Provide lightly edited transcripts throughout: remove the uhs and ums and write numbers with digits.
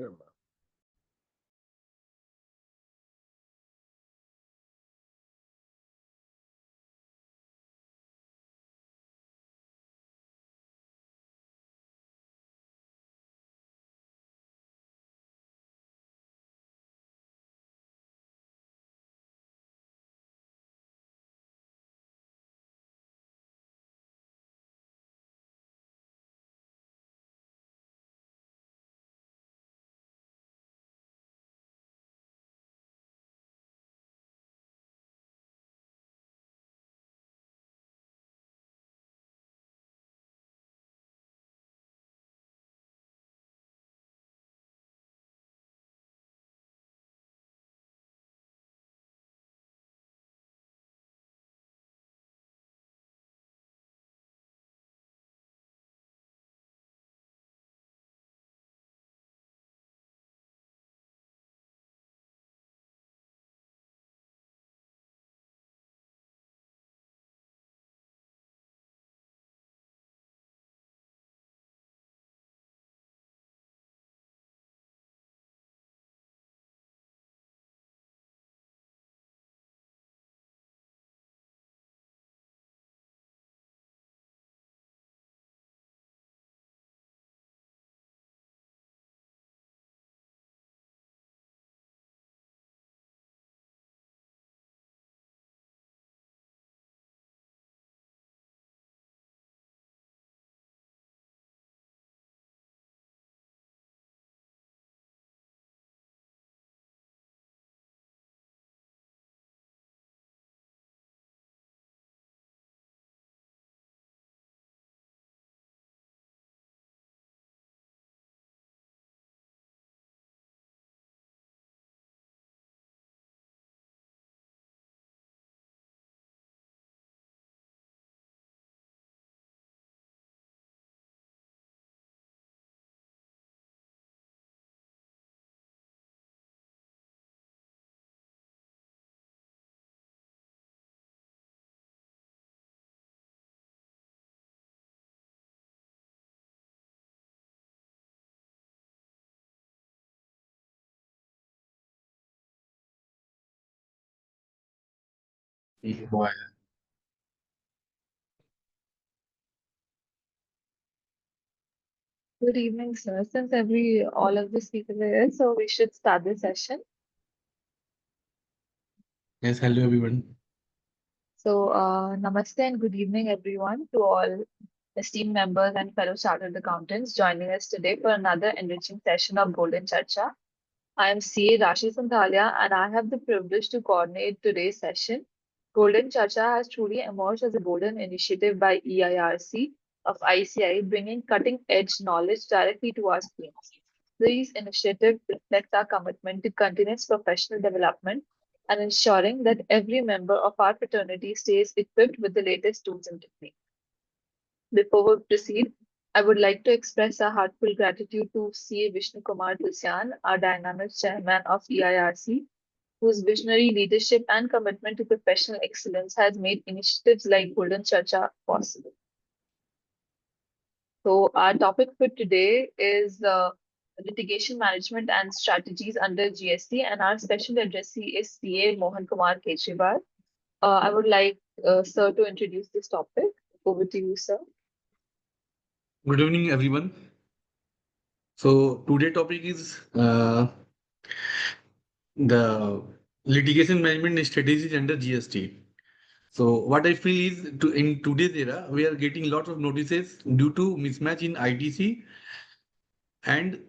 Sure, ma'am. Boy. Good evening, sir. Since all of the speakers are here, so we should start the session. Yes, hello everyone. So, namaste and good evening, everyone, to all esteemed members and fellow chartered accountants joining us today for another enriching session of Golden Charcha. I am CA Rashi Sonthalia, and I have the privilege to coordinate today's session. Golden Charcha has truly emerged as a golden initiative by EIRC of ICAI, bringing cutting-edge knowledge directly to our screens. These initiatives reflect our commitment to continuous professional development and ensuring that every member of our fraternity stays equipped with the latest tools and techniques. Before we proceed, I would like to express our heartfelt gratitude to CA Vishnu Kumar Tulsian, our dynamic chairman of EIRC, whose visionary leadership and commitment to professional excellence has made initiatives like Golden Chacha possible. So, our topic for today is litigation management and strategies under GST, and our special addressee is CA Mohan Kumar Kejriwal. I would like Sir to introduce this topic. Over to you, sir. Good evening everyone. So today topic is the litigation management strategies under GST. So what I feel is in today's era we are getting lots of notices due to mismatch in ITC and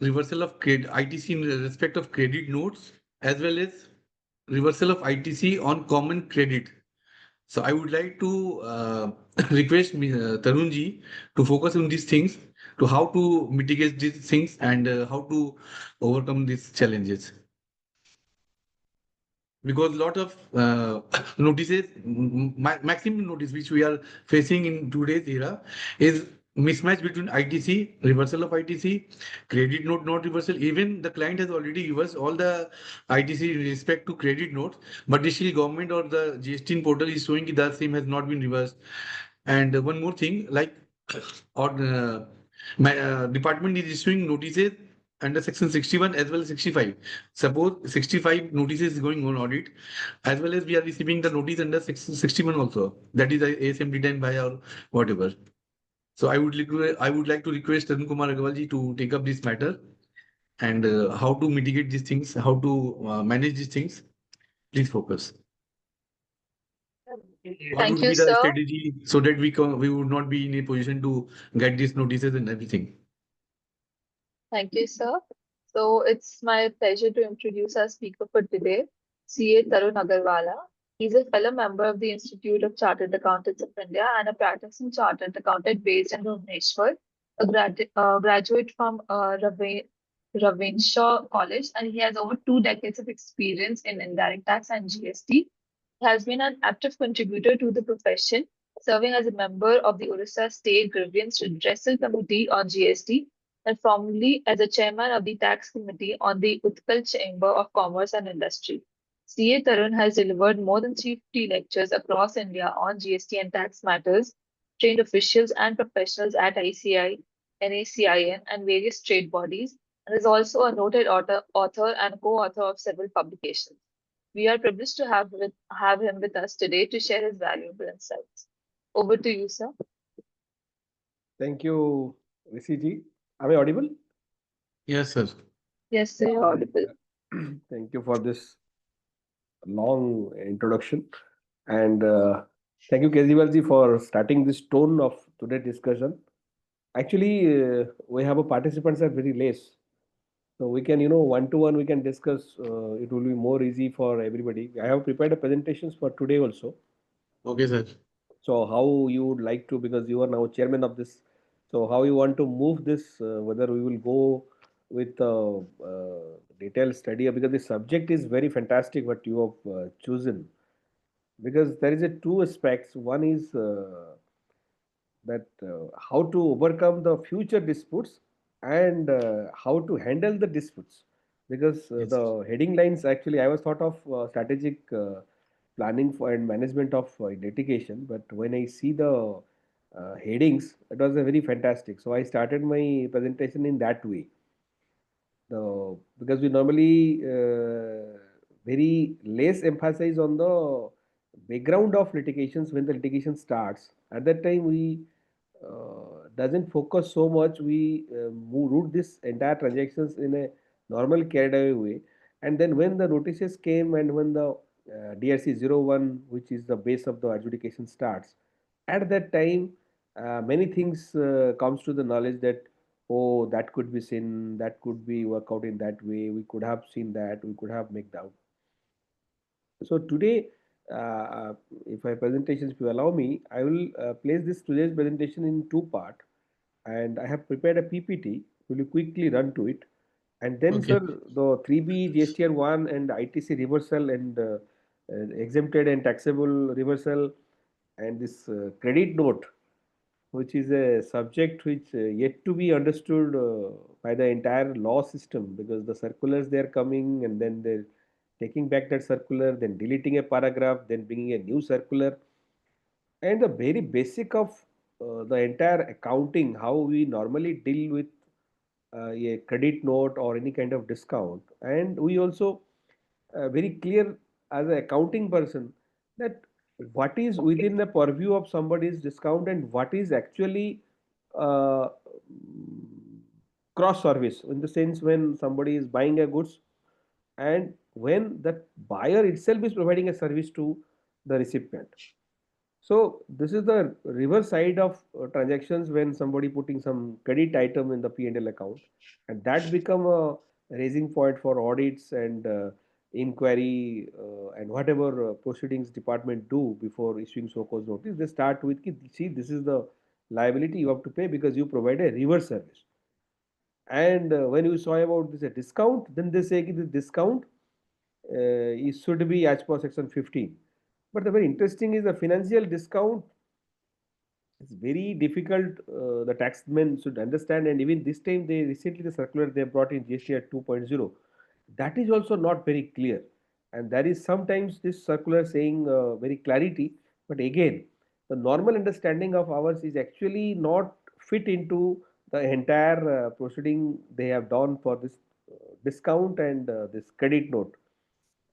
reversal of ITC in respect of credit notes as well as reversal of ITC on common credit. So I would like to request Tarun ji to focus on these things, to how to mitigate these things and how to overcome these challenges. Because lot of notices, maximum notice which we are facing in today's era is mismatch between ITC, reversal of ITC, credit note not reversal. Even the client has already reversed all the ITC in respect to credit notes, but the still government or the GST portal is showing that same has not been reversed. And one more thing, like or my department is issuing notices under section 61 as well as 65. Suppose 65 notices is going on audit, as well as we are receiving the notice under section 61 also. That is ASM 10 by or whatever. So I would like to request Tarun Kumar Agarwalji to take up this matter and how to mitigate these things, how to manage these things. Please focus. What Thank would you, be the sir. strategy so that we would not be in a position to get these notices and everything? Thank you, sir. So it's my pleasure to introduce our speaker for today, CA Tarun Agarwalla. He's a fellow member of the Institute of Chartered Accountants of India and a practicing chartered accountant based in Bhubaneswar, a graduate from Ravenshaw College, and he has over 2 decades of experience in indirect tax and GST. He has been an active contributor to the profession, serving as a member of the Orissa State Grievance Redressal Committee on GST and formerly as a chairman of the tax committee on the Utkal Chamber of Commerce and Industry. CA Tarun has delivered more than 350 lectures across India on GST and tax matters, trained officials and professionals at ICAI, NACIN, and various trade bodies, and is also a noted author and co-author of several publications. We are privileged to have him with us today to share his valuable insights. Over to you, sir. Thank you, Rishi ji. Am I audible? Yes, sir. Yes, sir, you're audible. Thank you for this long introduction. And thank you, Kejriwal ji, for starting this tone of today's discussion. Actually, we have a participants are very less. So we can, one to one, we can discuss. It will be more easy for everybody. I have prepared a presentations for today also. Okay, sir. So how you would like to, because you are now chairman of this, so how you want to move this, whether we will go with detailed study, because the subject is very fantastic what you have chosen, because there is a two aspects. One is that how to overcome the future disputes and how to handle the disputes, because Yes, sir. the heading lines, actually I was thought of strategic planning for and management of litigation, but when I see the headings, it was a very fantastic, so I started my presentation in that way. Because we normally very less emphasize on the background of litigations. When the litigation starts, at that time we doesn't focus so much. We root this entire transactions in a normal carried away way, and then when the notices came and when the DRC 01, which is the base of the adjudication, starts, at that time many things comes to the knowledge that, oh, that could be seen, that could be work out in that way, we could have seen that, we could have make out. So today, uh, if my presentations, if you allow me, I will place this today's presentation in two part, and I have prepared a PPT. Will you quickly run to it? And then, Okay. sir, the 3B GSTR 1 and ITC reversal and exempted and taxable reversal, and this credit note, which is a subject which yet to be understood by the entire law system, because the circulars they are coming and then they're taking back that circular, then deleting a paragraph, then bringing a new circular, and the very basic of the entire accounting, how we normally deal with a credit note or any kind of discount. And we also very clear as an accounting person that what is within the purview of somebody's discount and what is actually uh, cross service, in the sense when somebody is buying a goods and when the buyer itself is providing a service to the recipient. So this is the reverse side of transactions when somebody putting some credit item in the P&L account, and that become a raising point for audits and inquiry and whatever proceedings department do before issuing so cause notice. They start with, see, this is the liability you have to pay because you provide a reverse service. And when you saw about this a discount, then they say the discount it should be as per section 15. But the very interesting is the financial discount. It's very difficult. The taxmen should understand, and even this time, they recently the circular they brought in GST at 2.0. That is also not very clear, and there is sometimes this circular saying very clarity, but again, the normal understanding of ours is actually not fit into the entire proceeding they have done for this discount and this credit note,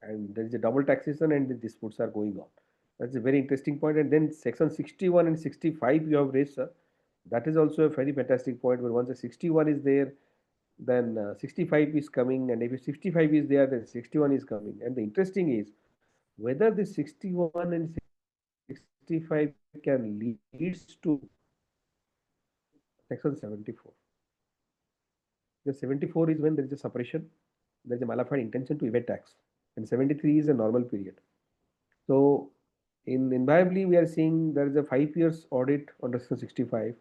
and there is a double taxation and the disputes are going on. That's a very interesting point. And then section 61 and 65 you have raised, sir. That is also a very fantastic point. Where once the 61 is there, then 65 is coming, and if 65 is there, then 61 is coming. And the interesting is whether this 61 and 65 can leads to section 74. The 74 is when there is a separation, there is a mala fide intention to evade tax, and 73 is a normal period. So, invariably, we are seeing there is a 5 years audit under section 65,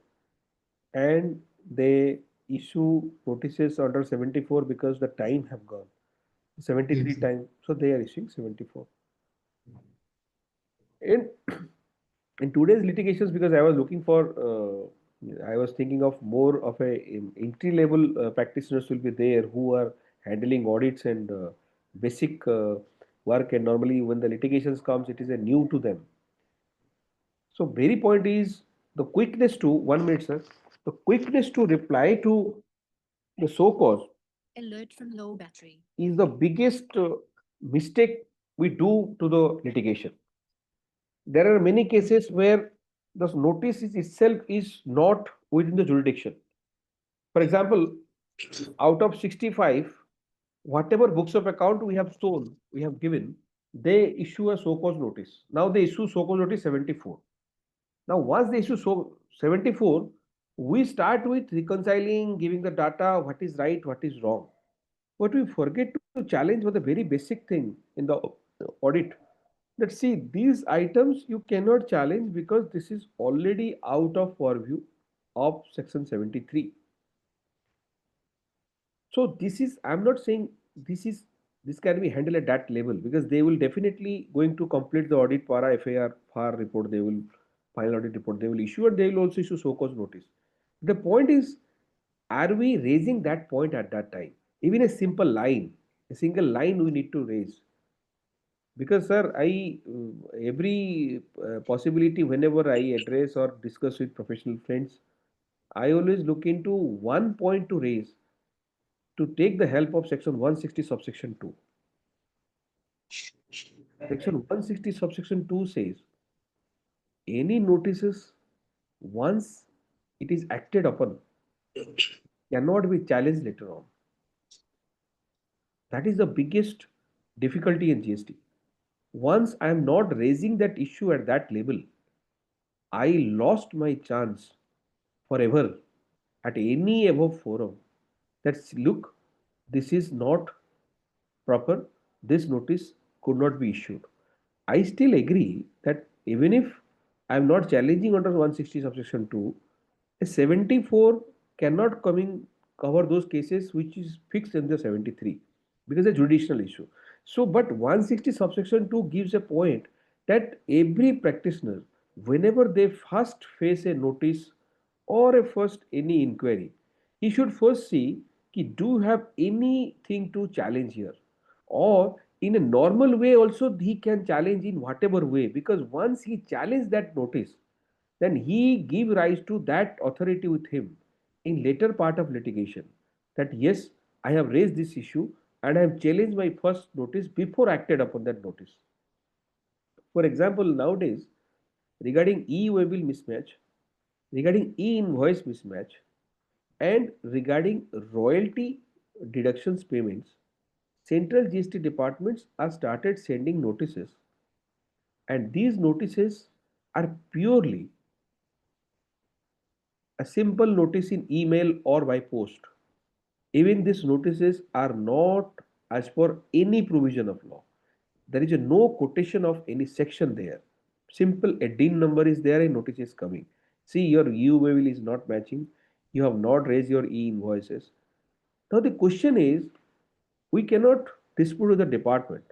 and they issue notices under 74 because the time have gone. 73 Yes. time, so they are issuing 74. In in today's litigations, because I was looking for, I was thinking of more of a entry level practitioners will be there who are handling audits and basic work, and normally when the litigations comes, it is a new to them. So very point is the quickness to 1 minute, sir. The quickness to reply to the so cause Alert from low battery. is the biggest mistake we do to the litigation. There are many cases where the notice itself is not within the jurisdiction. For example, out of 65, whatever books of account we have sold, we have given, they issue a so cause notice. Now they issue so cause notice 74. Now, once they issue so 74, we start with reconciling, giving the data, what is right, what is wrong. But we forget to challenge with a very basic thing in the audit. Let's see, these items you cannot challenge because this is already out of purview of section 73. So this is, I'm not saying this can be handled at that level, because they will definitely going to complete the audit para FAR FAR report, they will final audit report they will issue, and they will also issue so cause notice. The point is, are we raising that point at that time? Even a simple line, a single line we need to raise. Because sir, I every possibility whenever I address or discuss with professional friends, I always look into one point to raise, to take the help of section 160 subsection 2. Section 160 subsection 2 says any notices once it is acted upon cannot be challenged later on. That is the biggest difficulty in GST. Once I am not raising that issue at that level, I lost my chance forever at any above forum. That's look, this is not proper, this notice could not be issued. I still agree that even if I am not challenging under 160 subsection 2, a 74 cannot cover those cases which is fixed in the 73, because a judicial issue. So, but 160 subsection 2 gives a point that every practitioner, whenever they first face a notice or a first any inquiry, he should first see कि do you have anything to challenge here, or in a normal way also he can challenge in whatever way, because once he challenge that notice, then he give rise to that authority with him in later part of litigation, that yes, I have raised this issue and I have challenged my first notice before acted upon that notice. For example, nowadays, regarding e-waybill mismatch, regarding e-invoice mismatch, and regarding royalty deductions payments, central GST departments are started sending notices, and these notices are purely a simple notice in email or by post. Even these notices are not as per any provision of law. There is a no quotation of any section there. Simple a DIN number is there, a notice is coming. See, your EU bill is not matching. You have not raised your e invoices. Now the question is, we cannot dispute with the department.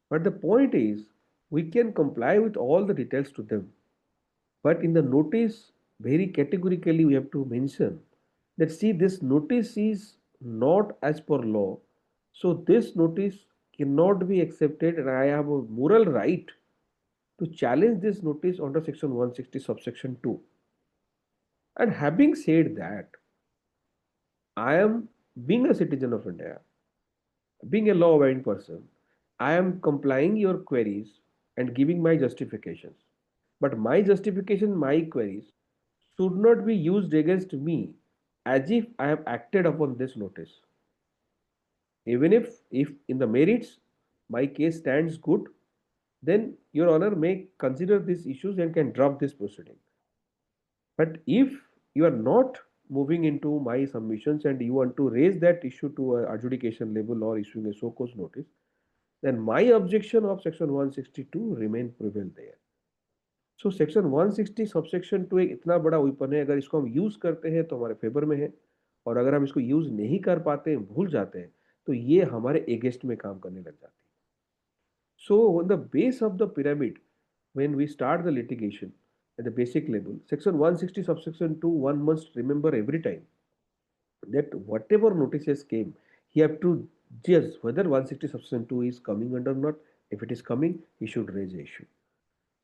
But the point is, we can comply with all the details to them. But in the notice, very categorically, we have to mention that see, this notice is not as per law. So this notice cannot be accepted, and I have a moral right to challenge this notice under section 160 subsection 2. And having said that, I am being a citizen of India, being a law-abiding person, I am complying your queries and giving my justifications. But my justification, my queries should not be used against me as if I have acted upon this notice. Even if in the merits my case stands good, then Your Honor may consider these issues and can drop this proceeding. But if you are not moving into my submissions and you want to raise that issue to a adjudication level or issuing a so cause notice, then my objection of section 162 remain prevail there. So section 160 subsection 2 एक इतना बड़ा weapon है, अगर इसको हम use करते हैं तो हमारे फेवर में है, और अगर हम इसको यूज नहीं कर पाते हैं, भूल जाते हैं, तो ये हमारे अगेंस्ट में काम करने लग जाती है. So on the base of the pyramid, when we start the litigation at the basic level, section 160 subsection 2, one must remember every time that whatever notices came, he have to judge whether 160 subsection 2 is coming under or not. If it is coming, he should raise the issue.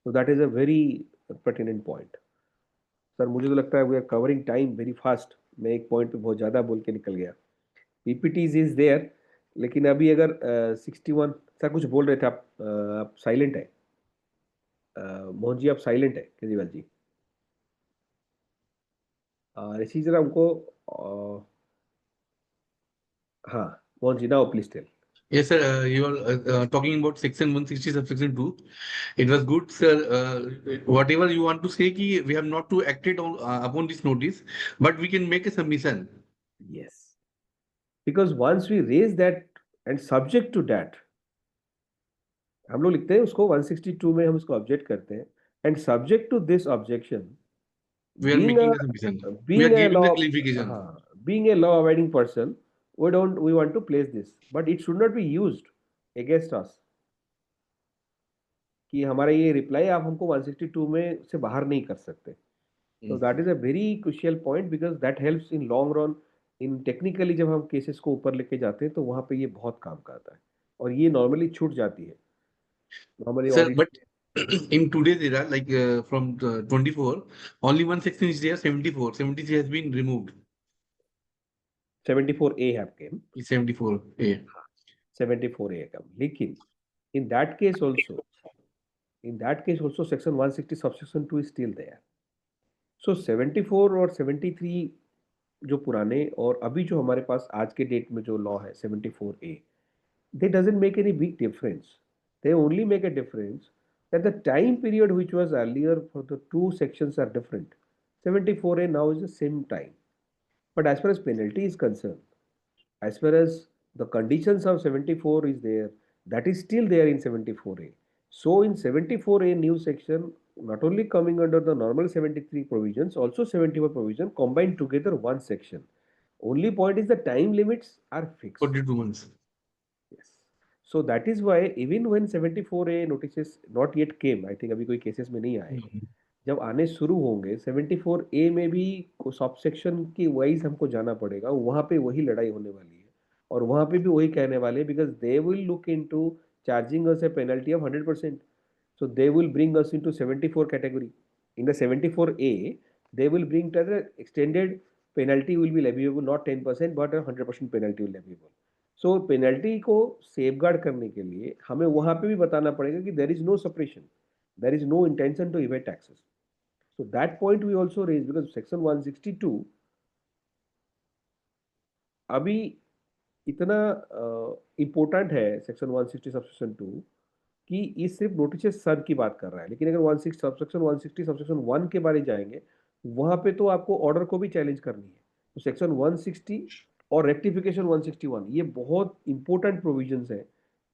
So that is a very pertinent point. Sir मुझे तो लगता है we are covering time very fast. मैं एक point पे बहुत ज़्यादा बोल के निकल गया. पीपीटीज इज देयर, लेकिन अभी अगर 61 सर कुछ बोल रहे थे आप साइलेंट है. मोहन जी आप साइलेंट है. केजरीवाल जी ऋषि जरा हमको हाँ Mohan ji now please tell. Yes, sir. You are talking about section 160 subsection 2. It was good, sir. Whatever you want to say, ki we have not to acted on upon this notice, but we can make a submission. Yes, because once we raise that and subject to that, हम लोग लिखते हैं उसको 162 में हम उसको object करते हैं, and subject to this objection, We are being making a submission. We are a giving law the clarification. being a law abiding person, we want to place this, but it should not be used against us कि हमारा ये reply आप हमको 162 में से बाहर नहीं कर सकते. तो that is a very crucial point, because that helps in long run. In technically जब हम केसेस को ऊपर लेके जाते हैं तो वहां पे ये बहुत काम करता है, और ये नॉर्मली छूट जाती है normally Sir, audit. but in today's era, like from 24, only one section is there, 74. 73 has been removed. 74A have came. 74A. 74A come, लेकिन in that case also, section 160 subsection 2 is still there. So 74 और 73 जो पुराने और अभी जो हमारे पास आज के डेट में जो लॉ है 74A, they doesn't make any big difference. They only make a difference that the time period which was earlier for the two sections are different. 74A now is the same time. But as far as penalty is concerned, as far as the conditions of 74 is there, that is still there in 74A. So in 74A new section, not only coming under the normal 73 provisions, also 74 provision combined together one section. Only point is the time limits are fixed. 42 months. Yes. So that is why even when 74A notices not yet came, I think अभी कोई cases में नहीं आए, जब आने शुरू होंगे 74A में भी सब सेक्शन की वाइज हमको जाना पड़ेगा, वहां पे वही लड़ाई होने वाली है, और वहां पे भी वही कहने वाले, because they will look into charging us A penalty of 100%. So they will bring us into 74 category. In the 74A, they will bring to the extended penalty will be leviable, not 10%, but a 100% penalty will leviable. So penalty को safeguard करने के लिए हमें वहां पे भी बताना पड़ेगा कि there is no suppression, there is no intention to evade taxes. So that point we also raised because section 162 अभी इतना इम्पोर्टेंट है सेक्शन 160 सबसेक्शन 2 कि ये सिर्फ नोटिस सर्व की बात कर रहा है, लेकिन अगर 16 सबसेक्शन 160 सबसेक्शन 1 के बारे जाएंगे, वहां पे तो आपको ऑर्डर को भी चैलेंज करनी है. तो सेक्शन 160 और रेक्टिफिकेशन 161 ये बहुत इंपॉर्टेंट प्रोविजंस है,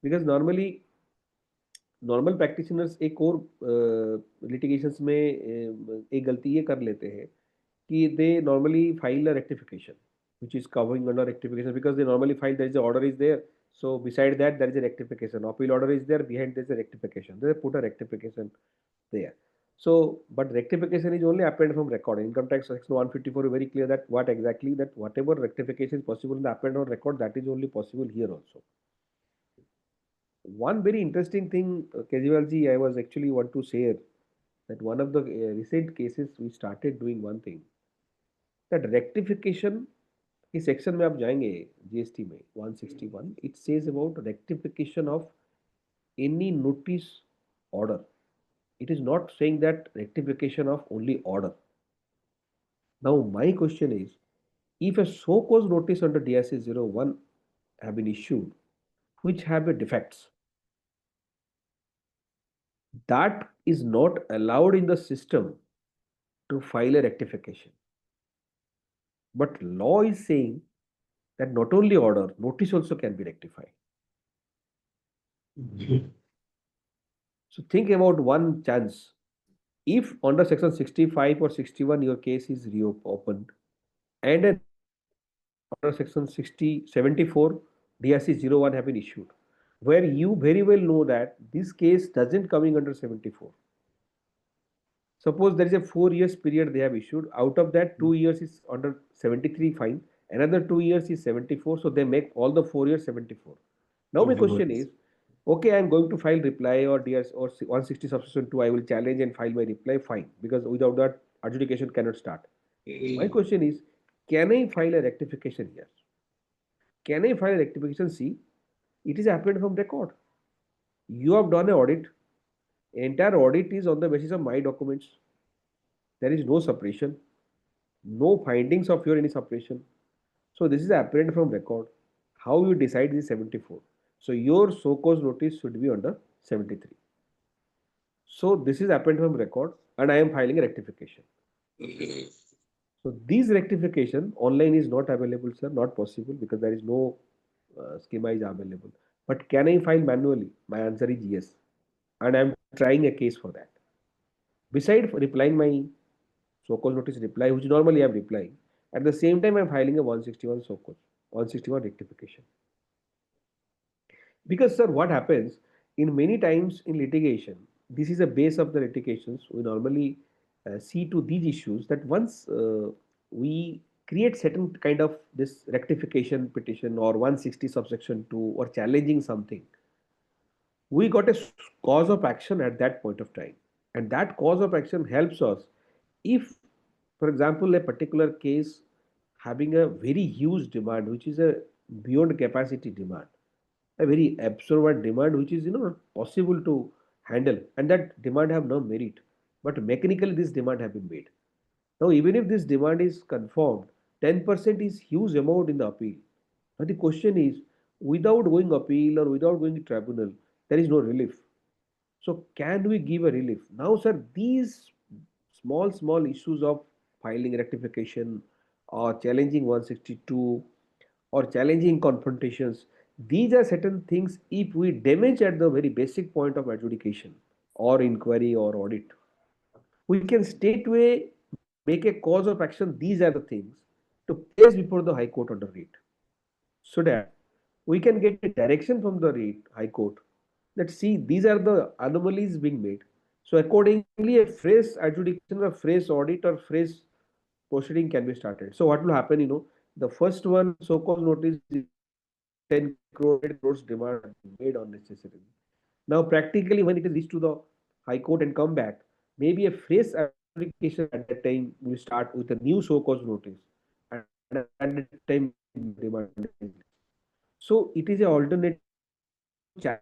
बिकॉज नॉर्मली नॉर्मल प्रैक्टिशनर्स एक और लिटिगेशंस में एक गलती ये कर लेते हैं कि they normally file a rectification which is covering under rectification, because they normally file there is a order is there, so beside that there is a rectification, appeal order is there, behind there is a rectification, they put a rectification there. So but rectification is only appended from record. Income tax section 154 is very clear that what exactly that whatever rectification is possible in the append on record, that is only possible here also. One very interesting thing, Kejriwal ji, I was actually want to share that one of the recent cases we started doing one thing. that rectification इस section में आप जाएंगे GST में 161 it says about rectification of any notice order. It is not saying that rectification of only order. Now my question is, if a so cause notice under DIC 01 have been issued which have a defects, that is not allowed in the system to file a rectification. But law is saying that not only order, notice also can be rectified. So think about one chance. If under section 65 or 61 your case is reopened and a notice under section 74 DRC 01 have been issued, where you very well know that this case doesn't coming under 74. Suppose there is a 4 years period they have issued. Out of that, 2 years is under 73 fine. Another 2 years is 74. So they make all the 4 years 74. Now my question is, okay, I am going to file reply or DS or 160 subsection 2. I will challenge and file my reply. Fine, because without that adjudication cannot start. My question is, can I file a rectification here? Can I file a rectification? See, it is happened from record. You have done an audit. Entire audit is on the basis of my documents. There is no suppression, no findings of your any suppression. So this is apparent from record. How you decide is 74. So your so cause notice should be under 73. So this is apparent from record and I am filing a rectification. So this rectification online is not available, sir, not possible because there is no schema is available. But can I file manually? My answer is yes. And I am trying a case for that. Beside replying my so cause notice reply, which normally I am replying, at the same time I am filing a 161 so cause, 161 rectification. Because, sir, what happens in many times in litigation, this is a base of the litigations. We normally see to these issues that once we create certain kind of this rectification petition or 160 subsection 2 or challenging something, we got a cause of action at that point of time. And that cause of action helps us if, for example, a particular case having a very huge demand, which is a beyond capacity demand, a very absurd demand which is not possible to handle, and that demand have no merit, but mechanically this demand have been made. Now even if this demand is confirmed, 10% is huge amount in the appeal. Now the question is, without going appeal or without going to tribunal, there is no relief. So can we give a relief? Now, sir, these small issues of filing rectification or challenging 162 or challenging confrontations, these are certain things if we damage at the very basic point of adjudication or inquiry or audit, we can straightway make a cause of action. These are the things to place before the High Court under writ, so that we can get a direction from the High Court. Let's see, these are the anomalies being made. So accordingly, a fresh adjudication, a fresh audit, or fresh proceeding can be started. So what will happen? The first one, so called notice, 10 crore, 100 crores demand made unnecessarily. Now, practically, when it is reached to the High Court and come back, maybe a fresh application at that time will start with a new so cause notice, and at that time, demand is less. So, it is an alternative. So,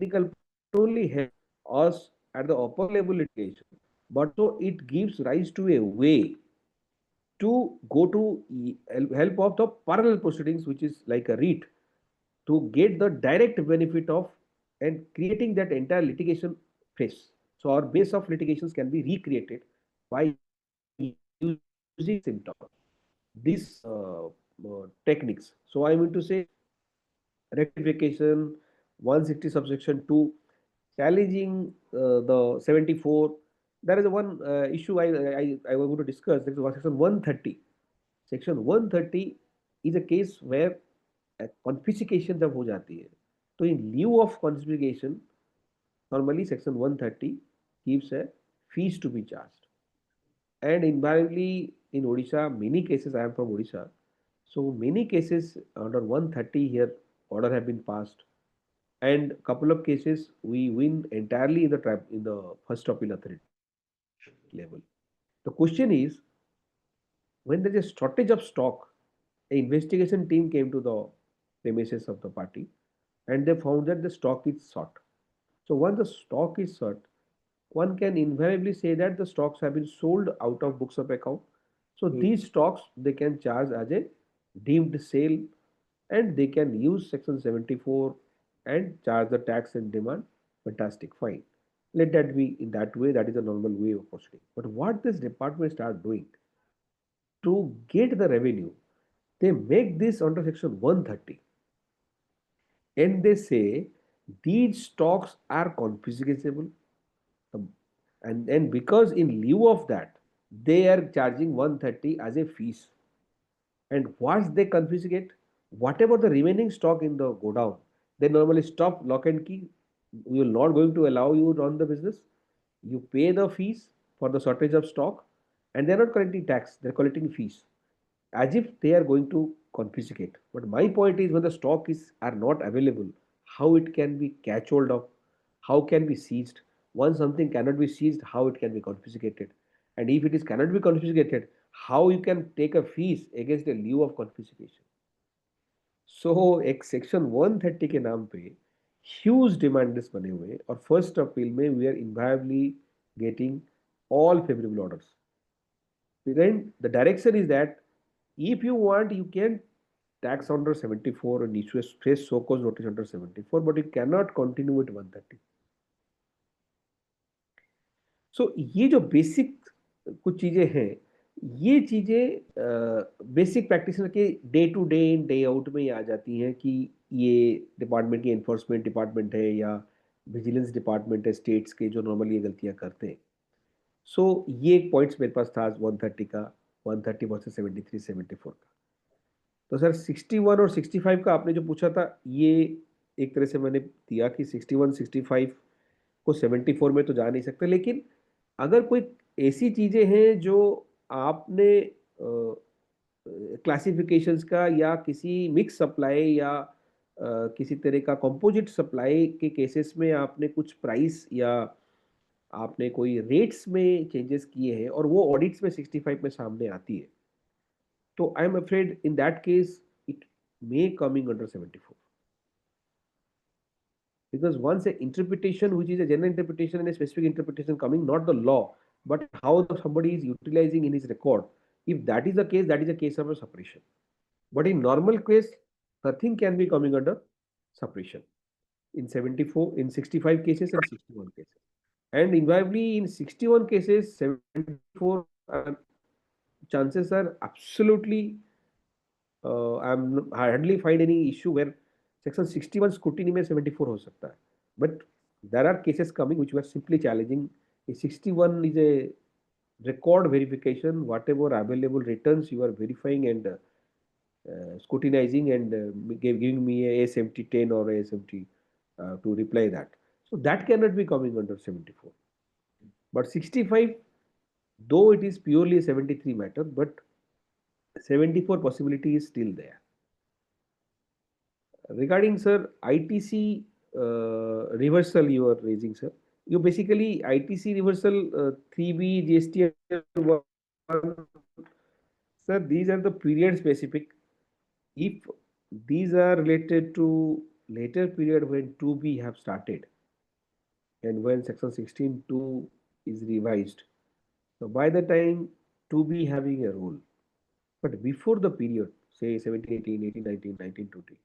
technical not only help us at the upper level litigation, but also it gives rise to a way to go to help of the parallel proceedings, which is like a REIT, to get the direct benefit of and creating that entire litigation phase. So our base of litigations can be recreated by using symptoms, these techniques. So I mean to say rectification, 160 subsection 2, challenging the 74. There is one issue I was going to discuss. There is section 130. Section 130 is a case where confiscation जब हो जाती है, तो in lieu of confiscation, normally section 130 gives a fees to be charged. And invariably in Odisha, many cases, I am from Odisha, so many cases under 130 here order have been passed, and couple of cases we win entirely in the first appeal authority level. The question is, when there is a shortage of stock, an investigation team came to the premises of the party and they found that the stock is short. So once the stock is short, one can invariably say that the stocks have been sold out of books of account. So these stocks they can charge as a deemed sale and they can use section 74 and charge the tax and demand. Fantastic, fine. Let that be in that way, that is a normal way of proceeding. But what this department start doing to get the revenue, they make this under section 130 and they say these stocks are confiscatable. Um, and because in lieu of that, they are charging 130 as a fees. And once they confiscate, whatever the remaining stock in the godown, they normally stop lock and key. We will not going to allow you to run the business. You pay the fees for the shortage of stock, and they're not collecting tax, they're collecting fees as if they are going to confiscate. But my point is when the stock is are not available, how it can be catch hold of, how can be seized. Once something cannot be seized, how it can be confiscated. And if it is cannot be confiscated, how you can take a fees against a lieu of confiscation. So एक section 130 के नाम पे huge demands बने हुए और first appeal में we are invariably getting all favorable orders. Then the direction is that if you want, you can tax under 74 and issue a stress so cause notice under 74, but you cannot continue with 130. So ये जो basic कुछ चीजें हैं, ये चीजें basic practitioner के day to day in day out में ही आ जाती हैं कि ये डिपार्टमेंट की एनफोर्समेंट डिपार्टमेंट है या विजिलेंस डिपार्टमेंट है स्टेट्स के जो नॉर्मली ये गलतियां करते हैं. सो ये पॉइंट्स मेरे पास था 130 का, 130 वर्सेस 73 74 का. तो सर 61 और 65 का आपने जो पूछा था, ये एक तरह से मैंने दिया कि 61 65 को 74 में तो जा नहीं सकते, लेकिन अगर कोई ऐसी चीजें हैं जो आपने क्लासिफिकेशंस का या किसी मिक्स सप्लाई या किसी तरह का कंपोजिट सप्लाई के केसेस में आपने कुछ प्राइस या आपने कोई रेट्स में चेंजेस किए हैं और वो ऑडिट्स में 65 में सामने आती है, तो I am afraid in that case it may coming under 74. Because once a interpretation which is a general interpretation and a specific interpretation coming, not the law but how somebody is utilizing in his record, if that is the case, that is a case of a suppression. But in normal case, nothing can be coming under suppression in 74, in 65 cases and 61 cases. And invariably in 61 cases, 74 chances are absolutely I'm hardly find any issue where section 61 scrutiny में 74 हो सकता है. But there are cases coming which were simply challenging. A 61 is a record verification, whatever available returns you are verifying and scrutinizing and giving me a ASMT 10 or ASMT to reply that. So that cannot be coming under 74. But 65, though it is purely a 73 matter, but 74 possibility is still there. Regarding sir ITC reversal you are raising, sir. You basically ITC reversal 3B GST 1. Sir, these are the period specific. If these are related to later period when 2B have started and when section 16(2) is revised. So by the time 2B having a rule, but before the period, say 17, 18, 18, 19, 19, 20,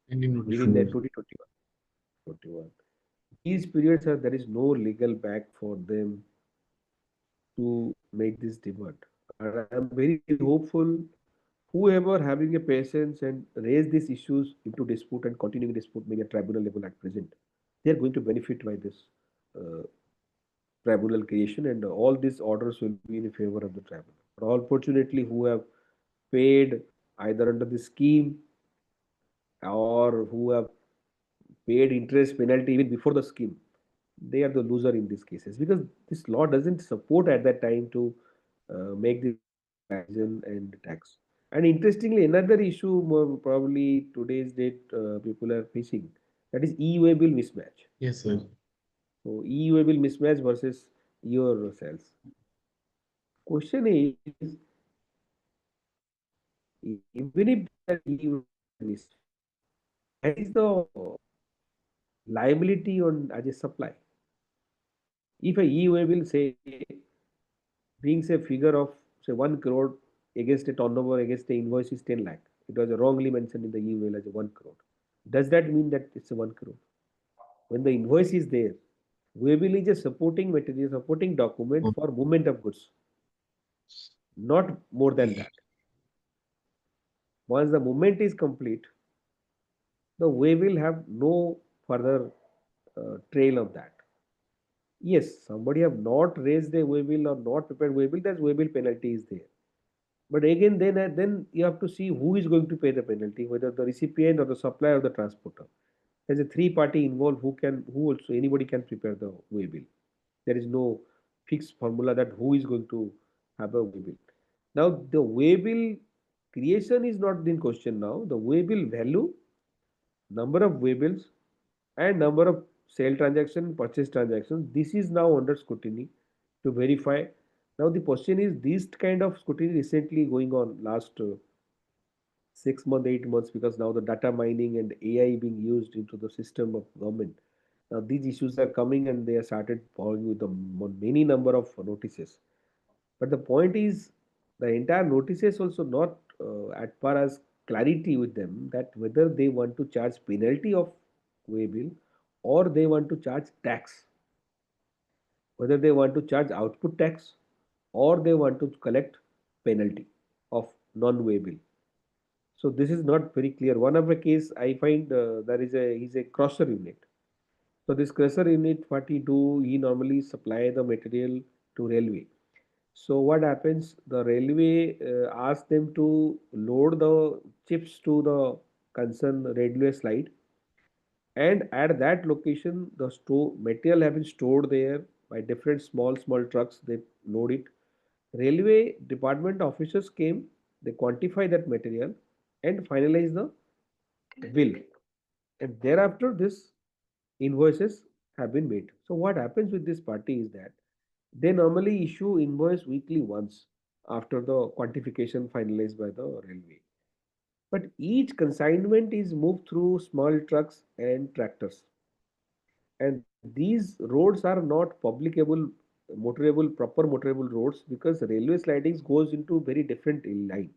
within that 20, 21, 21. These periods are there is no legal back for them to make this demand. And I am very hopeful whoever having a patience and raise these issues into dispute and continuing dispute maybe at tribunal level at present, they are going to benefit by this uh, tribunal creation and all these orders will be in favor of the tribunal. But unfortunately, who have paid either under the scheme or who have paid interest penalty even before the scheme, they are the loser in these cases because this law doesn't support at that time to make the comparison and tax. And interestingly, another issue probably today's date people are facing, that is e-way bill mismatch. Yes, sir. So e-way bill mismatch versus your sales. Question is, Even if that e-waste, where is the liability on as a supply? If a e-way will say brings a figure of say 1 crore against a turnover against the invoice is 10 lakh, it was wrongly mentioned in the e-mail as a 1 crore. Does that mean that it's a 1 crore? When the invoice is there, waybill is a supporting material, supporting document for movement of goods, not more than that. Once the movement is complete, the waybill have no further trail of that. Yes, somebody have not raised a waybill or not prepared waybill, that waybill penalty is there. But again, then you have to see who is going to pay the penalty, whether the recipient or the supplier or the transporter. There's a three-party involved who also anybody can prepare the waybill. There is no fixed formula that who is going to have a waybill. Now the waybill creation is not in question now. The waybill value, number of waybills, and number of sale transaction, purchase transactions. This is now under scrutiny to verify. Now the question is this kind of scrutiny recently going on last 6 months, 8 months, because now the data mining and AI being used into the system of government. Now these issues are coming and they are started following with the many number of notices. But the point is the entire notices also not at par as clarity with them that whether they want to charge penalty of way bill or they want to charge tax, whether they want to charge output tax or they want to collect penalty of non-way bill. So this is not very clear. One of the case I find there is a crusher unit. So this crusher unit, what he do, he normally supply the material to railway. So what happens? The railway asks them to load the chips to the concerned railway slide, and at that location, the store material have been stored there by different small trucks. They load it. Railway department officers came. They quantify that material and finalize the bill, and thereafter this invoices have been made. So what happens with this party is that they normally issue invoice weekly once after the quantification finalized by the railway. But each consignment is moved through small trucks and tractors. And these roads are not publicable, proper motorable roads because railway slidings goes into very different line.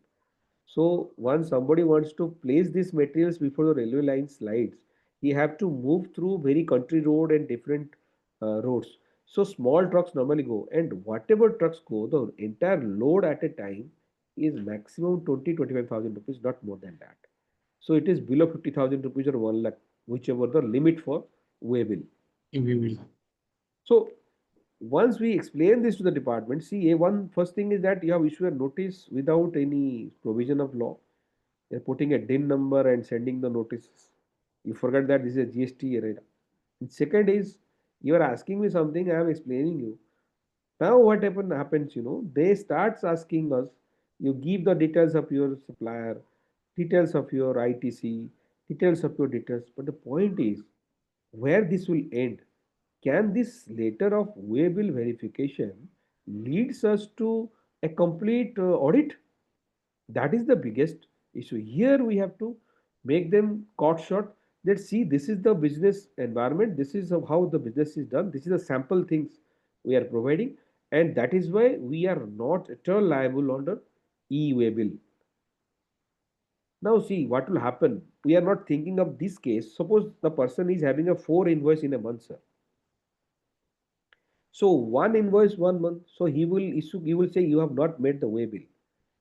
So once somebody wants to place these materials before the railway line slides, he have to move through very country road and different roads. So small trucks normally go, and whatever trucks go, the entire load at a time is maximum 20-25,000 rupees, not more than that. So it is below 50,000 rupees or 1 lakh, whichever the limit for waybill. We will. So once we explain this to the department, see, one first thing is that you have issued a notice without any provision of law. You're putting a DIN number and sending the notices. You forget that this is a GST era. And second is you are asking me something, I am explaining you. Now what happens, they starts asking us, you give the details of your supplier, details of your ITC, details of your details. But the point is, where this will end? Can this letter of waybill verification leads us to a complete audit? That is the biggest issue. Here we have to make them caught short that see this is the business environment, this is how the business is done, this is the sample things we are providing, and that is why we are not at all liable under e-waybill. Now see what will happen. We are not thinking of this case. Suppose the person is having a 4 invoice in a month, sir. So one invoice 1 month. So he will issue. He will say you have not made the way bill.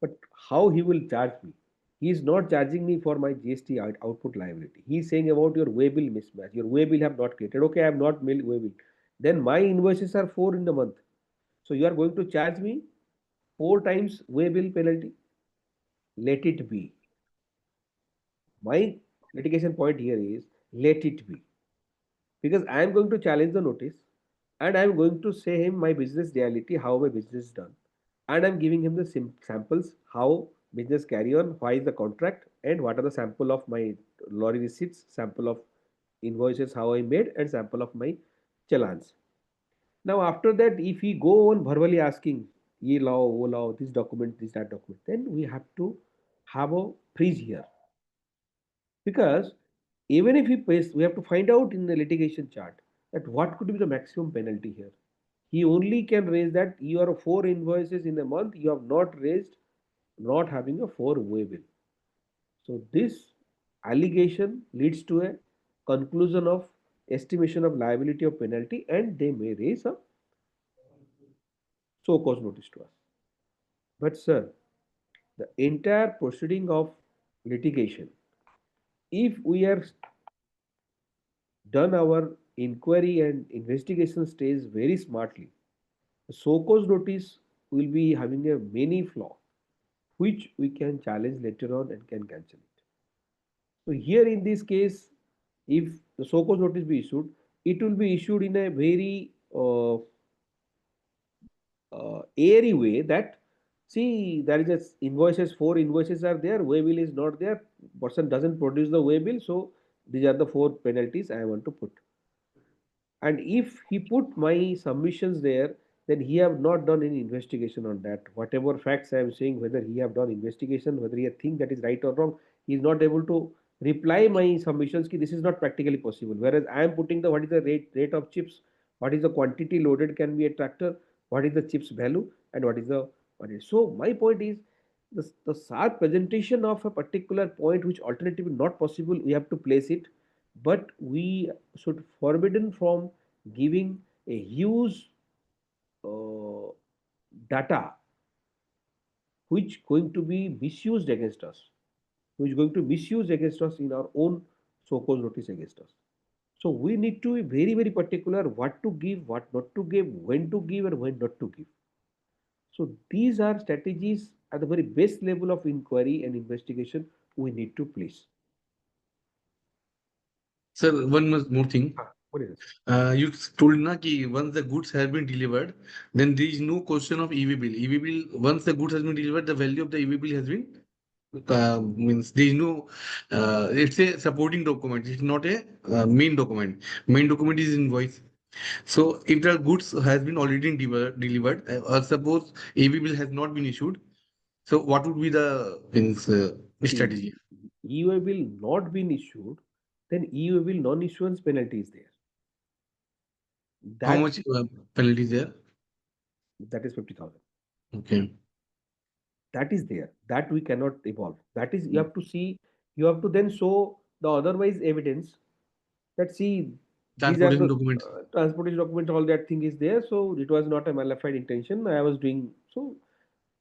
But how he will charge me? He is not charging me for my GST output liability. He is saying about your way bill mismatch. Your way bill have not created. Okay, I have not made way bill. Then my invoices are 4 in the month. So you are going to charge me 4 times way bill penalty. Let it be. My litigation point here is let it be, because I am going to challenge the notice and I am going to say him my business reality, how my business is done, and I am giving him the samples how business carry on, why is the contract, and what are the sample of my lorry receipts, sample of invoices how I made, and sample of my challans. Now after that, if he go on verbally asking, ye law, oh law, this document, this that document, then we have to have a freeze here, because even if he pays, we have to find out in the litigation chart that what could be the maximum penalty here. He only can raise that you are four invoices in a month, you have not raised, not having a four way bill. So this allegation leads to a conclusion of estimation of liability of penalty, and they may raise a so cause notice to us. But sir, the entire proceeding of litigation, if we are done our inquiry and investigation stage very smartly, the so cause notice will be having a many flaw which we can challenge later on and can cancel it. So here in this case, if the so cause notice be issued, it will be issued in a very airy way that, see, there is a invoices, four invoices are there, way bill is not there, person doesn't produce the way bill, so these are the four penalties I want to put. And if he put my submissions there, then he have not done any investigation on that. Whatever facts I am saying, whether he have done investigation, whether he think that is right or wrong, he is not able to reply my submissions ki this is not practically possible. Whereas I am putting the what is the rate of chips, what is the quantity loaded can be a tractor, what is the chips value, and what is the what is. So my point is, the sharp presentation of a particular point which alternatively not possible, we have to place it, but we should forbidden from giving a huge uh, data which going to be misused against us, which is going to misuse against us in our own so-called notice against us. So we need to be very, very particular what to give, what not to give, when to give, and when not to give. So these are strategies at the very base level of inquiry and investigation we need to place. Sir, more thing. What is it? You told na ki once the goods have been delivered, then there is no question of EV bill. EV bill, once the goods has been delivered, the value of the EV bill has been means there is no. It's a supporting document. It's not a main document. Main document is invoice. So if the goods has been already delivered, suppose EV bill has not been issued. So what would be the means See, strategy? EUA will not been issued, then EUA will non-issuance penalty is there. How That much penalty is there? that is 50,000. Okay. That is there. That we cannot evolve. That is, you have to see, you have to then show the otherwise evidence that, see, these are Transportation the document. transportation documents, all that thing is there. So it was not a malified intention. I was doing so,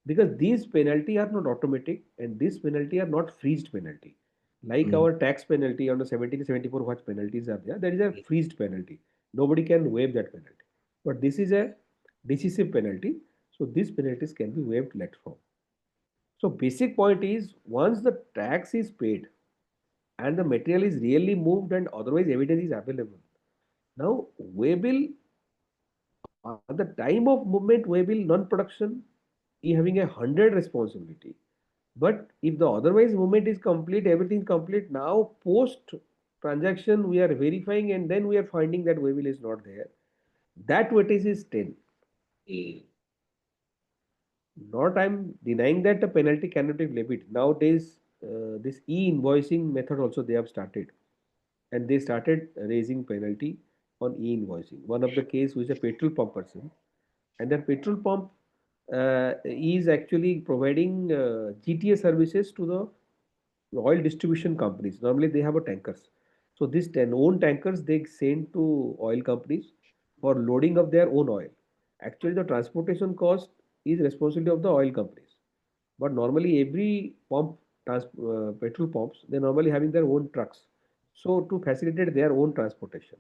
because these penalty are not automatic and this penalty are not freezed penalty. Like Mm. our tax penalty under 1774, what penalties are there? There is a freezed penalty. Nobody can waive that penalty. But this is a decisive penalty. So these penalties can be waived later from. So basic point is, once the tax is paid and the material is really moved and otherwise evidence is available. Now waybill at the time of movement, waybill non-production, he having 100 responsibility. But if the otherwise movement is complete, everything is complete, now post transaction we are verifying and then we are finding that waybill is not there. That weightage is 10. Not I'm denying that the penalty cannot be levied. Nowadays, this e-invoicing method also they have started, and they started raising penalty on e-invoicing. One of the case was a petrol pump person, and that petrol pump is actually providing GTA services to the oil distribution companies. Normally, they have a tankers. So these 10 own tankers they send to oil companies for loading of their own oil. Actually, the transportation cost is responsibility of the oil companies. But normally, every petrol pumps, they normally having their own trucks. So to facilitate their own transportation.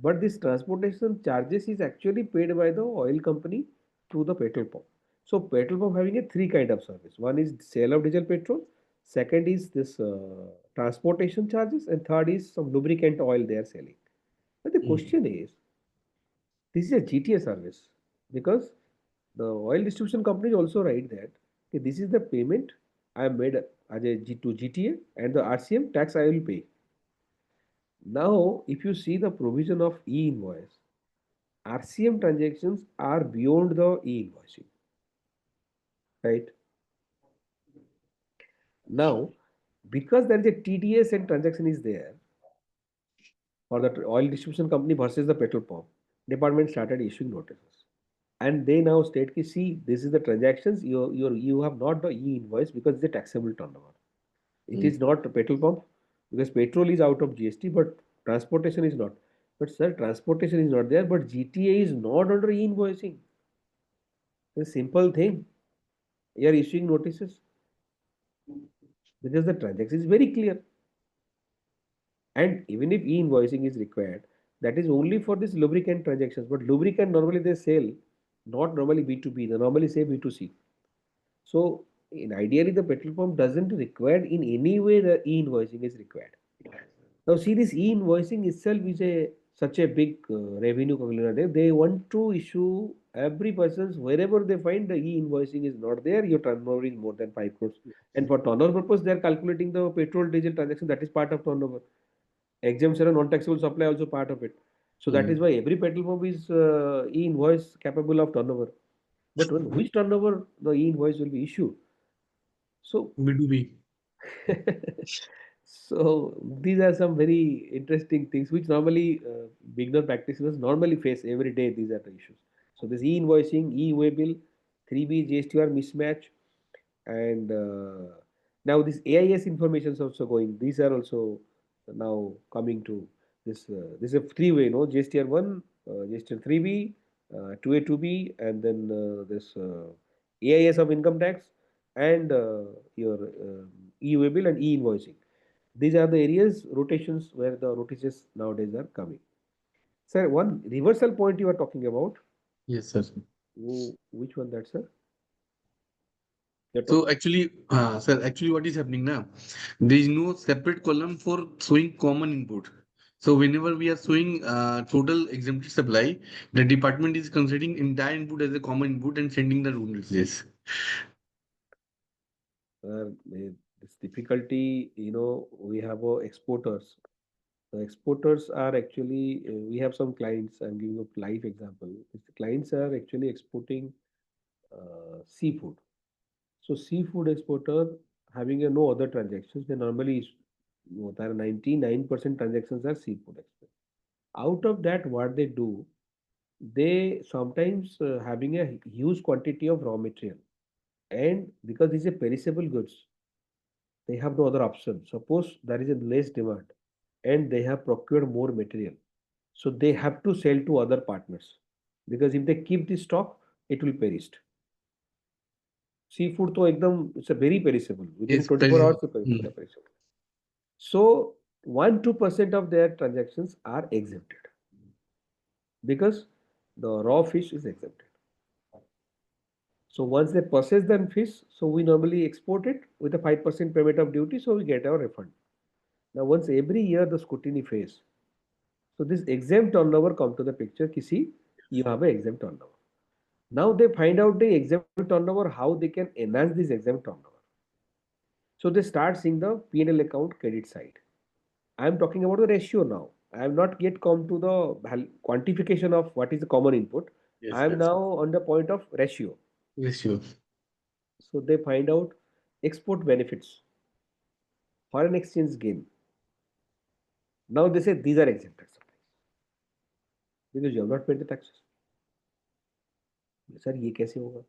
But this transportation charges is actually paid by the oil company to the petrol pump. So petrol pump having a three kind of service. One is sale of diesel petrol. Second is this transportation charges, and third is some lubricant oil they are selling. But the Mm. question is, this is a GTA service, because the oil distribution companies also write that, okay, this is the payment I have made as a to GTA, and the RCM tax I will pay. Now, if you see the provision of e-invoice, RCM transactions are beyond the e-invoicing, right? Now, because there is a TDS and transaction is there for the oil distribution company versus the petrol pump, department started issuing notices. And they now state, ki, see, this is the transactions, you have not the e-invoice because it's a taxable turnover. It is not a petrol pump because petrol is out of GST, but transportation is not. But sir, transportation is not there, but GTA is not under e-invoicing. It's a simple thing. You are issuing notices because the transaction is very clear. And even if e-invoicing is required, that is only for this lubricant transactions. But lubricant normally they sell, not normally B2B. They normally say B2C. So in ideally the petrol pump doesn't require in any way the e-invoicing is required. Now see this e-invoicing itself is a such a big revenue conglomerate. They want to issue every person's wherever they find the e-invoicing is not there, your turnover is more than 5 crores. And for turnover purpose, they are calculating the petrol diesel transaction that is part of turnover. Exemption and non-taxable supply also part of it. So that is why every petrol pump is e-invoice capable of turnover. But when which turnover the e-invoice will be issued? So B2B. so these are some very interesting things which normally beginner practitioners normally face every day. These are the issues. So this e-invoicing, e-way bill, 3B GSTR mismatch, and now this AIS information is also going. These are also now coming to this. This is a three-way, no GSTR one, GSTR 3B, 2A 2B, and then this AIS of income tax and your e-way bill and e-invoicing. These are the areas rotations where the notices nowadays are coming. Sir, one reversal point you are talking about. Yes, sir. Which one that, sir? You're So talking. actually, sir, actually what is happening now? There is no separate column for showing common input. So whenever we are showing total exempted supply, the department is considering entire input as a common input and sending the rule notices. This difficulty, we have exporters. The exporters are actually, we have some clients, I'm giving a live example. The clients are actually exporting seafood. So seafood exporter having no other transactions, they normally, there are 99% transactions are seafood export. Out of that, what they do, they sometimes having a huge quantity of raw material. And because these are perishable goods, they have no other option. Suppose there is a less demand and they have procured more material. So they have to sell to other partners because if they keep this stock, it will perish. Seafood to ekdam, it's a very perishable. Within Yes, 24 hours, it's hmm. perishable. So 1-2% of their transactions are exempted because the raw fish is exempted. So once they process the fish, so we normally export it with a 5% payment of duty, so we get our refund. Now once every year the scrutiny phase, so this exempt turnover come to the picture, see, you have an exempt turnover. Now they find out the exempt turnover, how they can enhance this exempt turnover. So they start seeing the P&L account credit side. I am talking about the ratio now. I have not yet come to the quantification of what is the common input. Yes, I am yes. now on the point of ratio. Yes, sure. So they find out export benefits, foreign exchange gain. Now they say these are exempted supplies because you have not paid the taxes. Sir, ये कैसे होगा?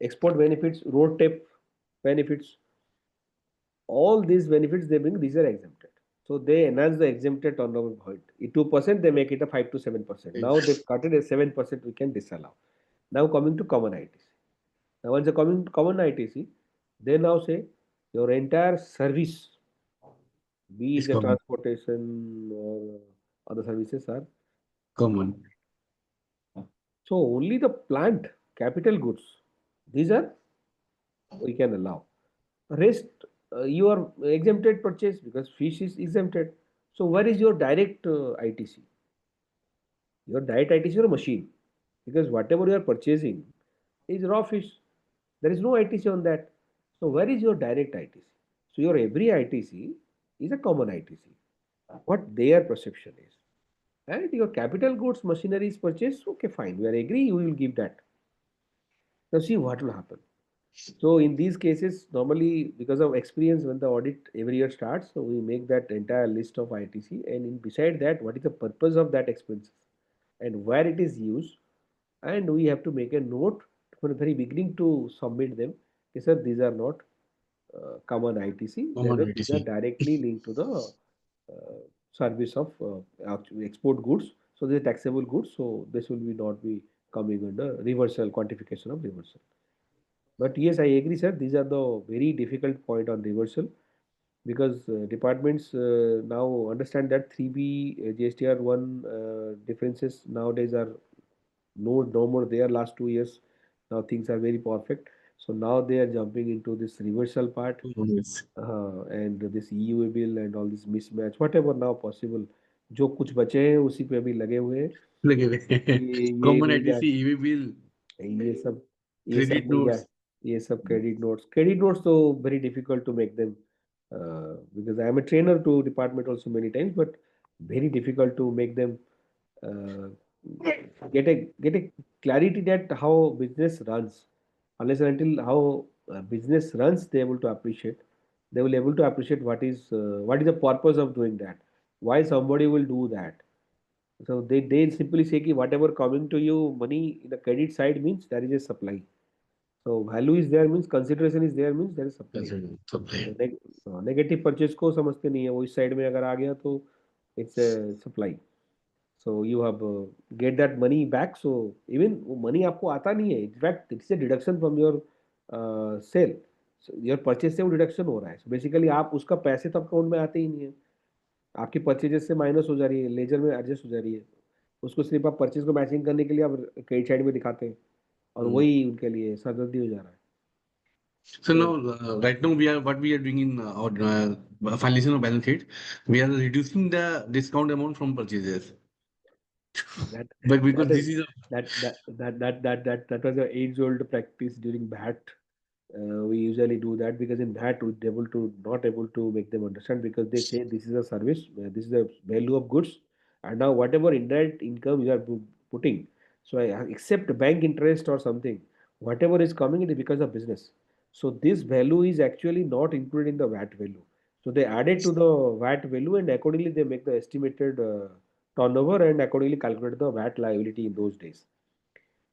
Export benefits, road tape benefits, all these benefits they bring, these are exempted. So they enhance the exempted turnover point. 2%, they make it a 5 to 7%. Now they've cut it as 7%, we can disallow. Now coming to common ITC. Now once the common ITC, they now say your entire service, be It's it the common. transportation or other services are. Common. So only the plant, capital goods, these are we can allow. Rest, you are exempted purchase because fish is exempted. So where is your direct ITC? Your direct ITC is your machine because whatever you are purchasing is raw fish. There is no ITC on that. So where is your direct ITC? So your every ITC is a common ITC. What their perception is. And your capital goods machinery is purchased, okay, fine. We are agree, you will give that. Now see what will happen. So in these cases, normally because of experience, when the audit every year starts, so we make that entire list of ITC, and in beside that, what is the purpose of that expenses and where it is used, and we have to make a note from the very beginning to submit them. Okay, sir, these are not common ITC. Common These are ITC. directly linked to the service of export goods. So they are taxable goods. So this will be not be coming under reversal quantification of reversal. But yes, I agree, sir. These are the very difficult point on reversal because departments now understand that 3B GSTR 1 differences nowadays are no more there. Last 2 years, now things are very perfect. So now they are jumping into this reversal part, Yes. and this EUA bill and all this mismatch, whatever now possible. जो कुछ बचे हैं उसी पे अभी लगे हुए हैं लगे कि हुए ये कॉमन मिल जाए, आईटीसी ईवी बिल ये सब ये सब क्रेडिट मिल जाए, नोट्स ये सब क्रेडिट नोट्स तो very difficult to make them, because I am a trainer to department also many times, but very difficult to make them uh, get a clarity that how business runs. Unless and until how business runs, they able to appreciate, they will able to appreciate what is the purpose of doing that, why somebody will do that. So they simply say ki whatever coming to you money in the credit side means there is a supply. So value is there means consideration is there means there is supply. Supply So negative purchase को समझते नहीं है, वो इस side में अगर आ गया तो it's supply. So you have get that money back. So even वो मनी आपको आता नहीं है, in fact it's a deduction from your sale. Your purchase से वो डिडक्शन हो रहा है. सो बेसिकली आप उसका पैसे तो अकाउंट में आते ही नहीं है, आपकी परचेजेस से माइनस हो जा रही है, लेजर में एडजस्ट हो जा रही है. उसको सिर्फ आप परचेज को मैचिंग करने के लिए आप क्रेडिट साइड में दिखाते हैं, और वही उनके लिए सरदर्दी हो जा रहा है. So तो now, right now, what we are doing in our finalization of balance sheet, we are reducing the discount amount from purchases. that But because that this is is a that was an age-old practice during VAT. We usually do that because in VAT we able to not able to make them understand, because they say this is a service, this is the value of goods, and now whatever indirect income you are putting, so except bank interest or something, whatever is coming it is because of business. So this value is actually not included in the VAT value. So they add it to the VAT value, and accordingly they make the estimated turnover, and accordingly calculate the VAT liability in those days.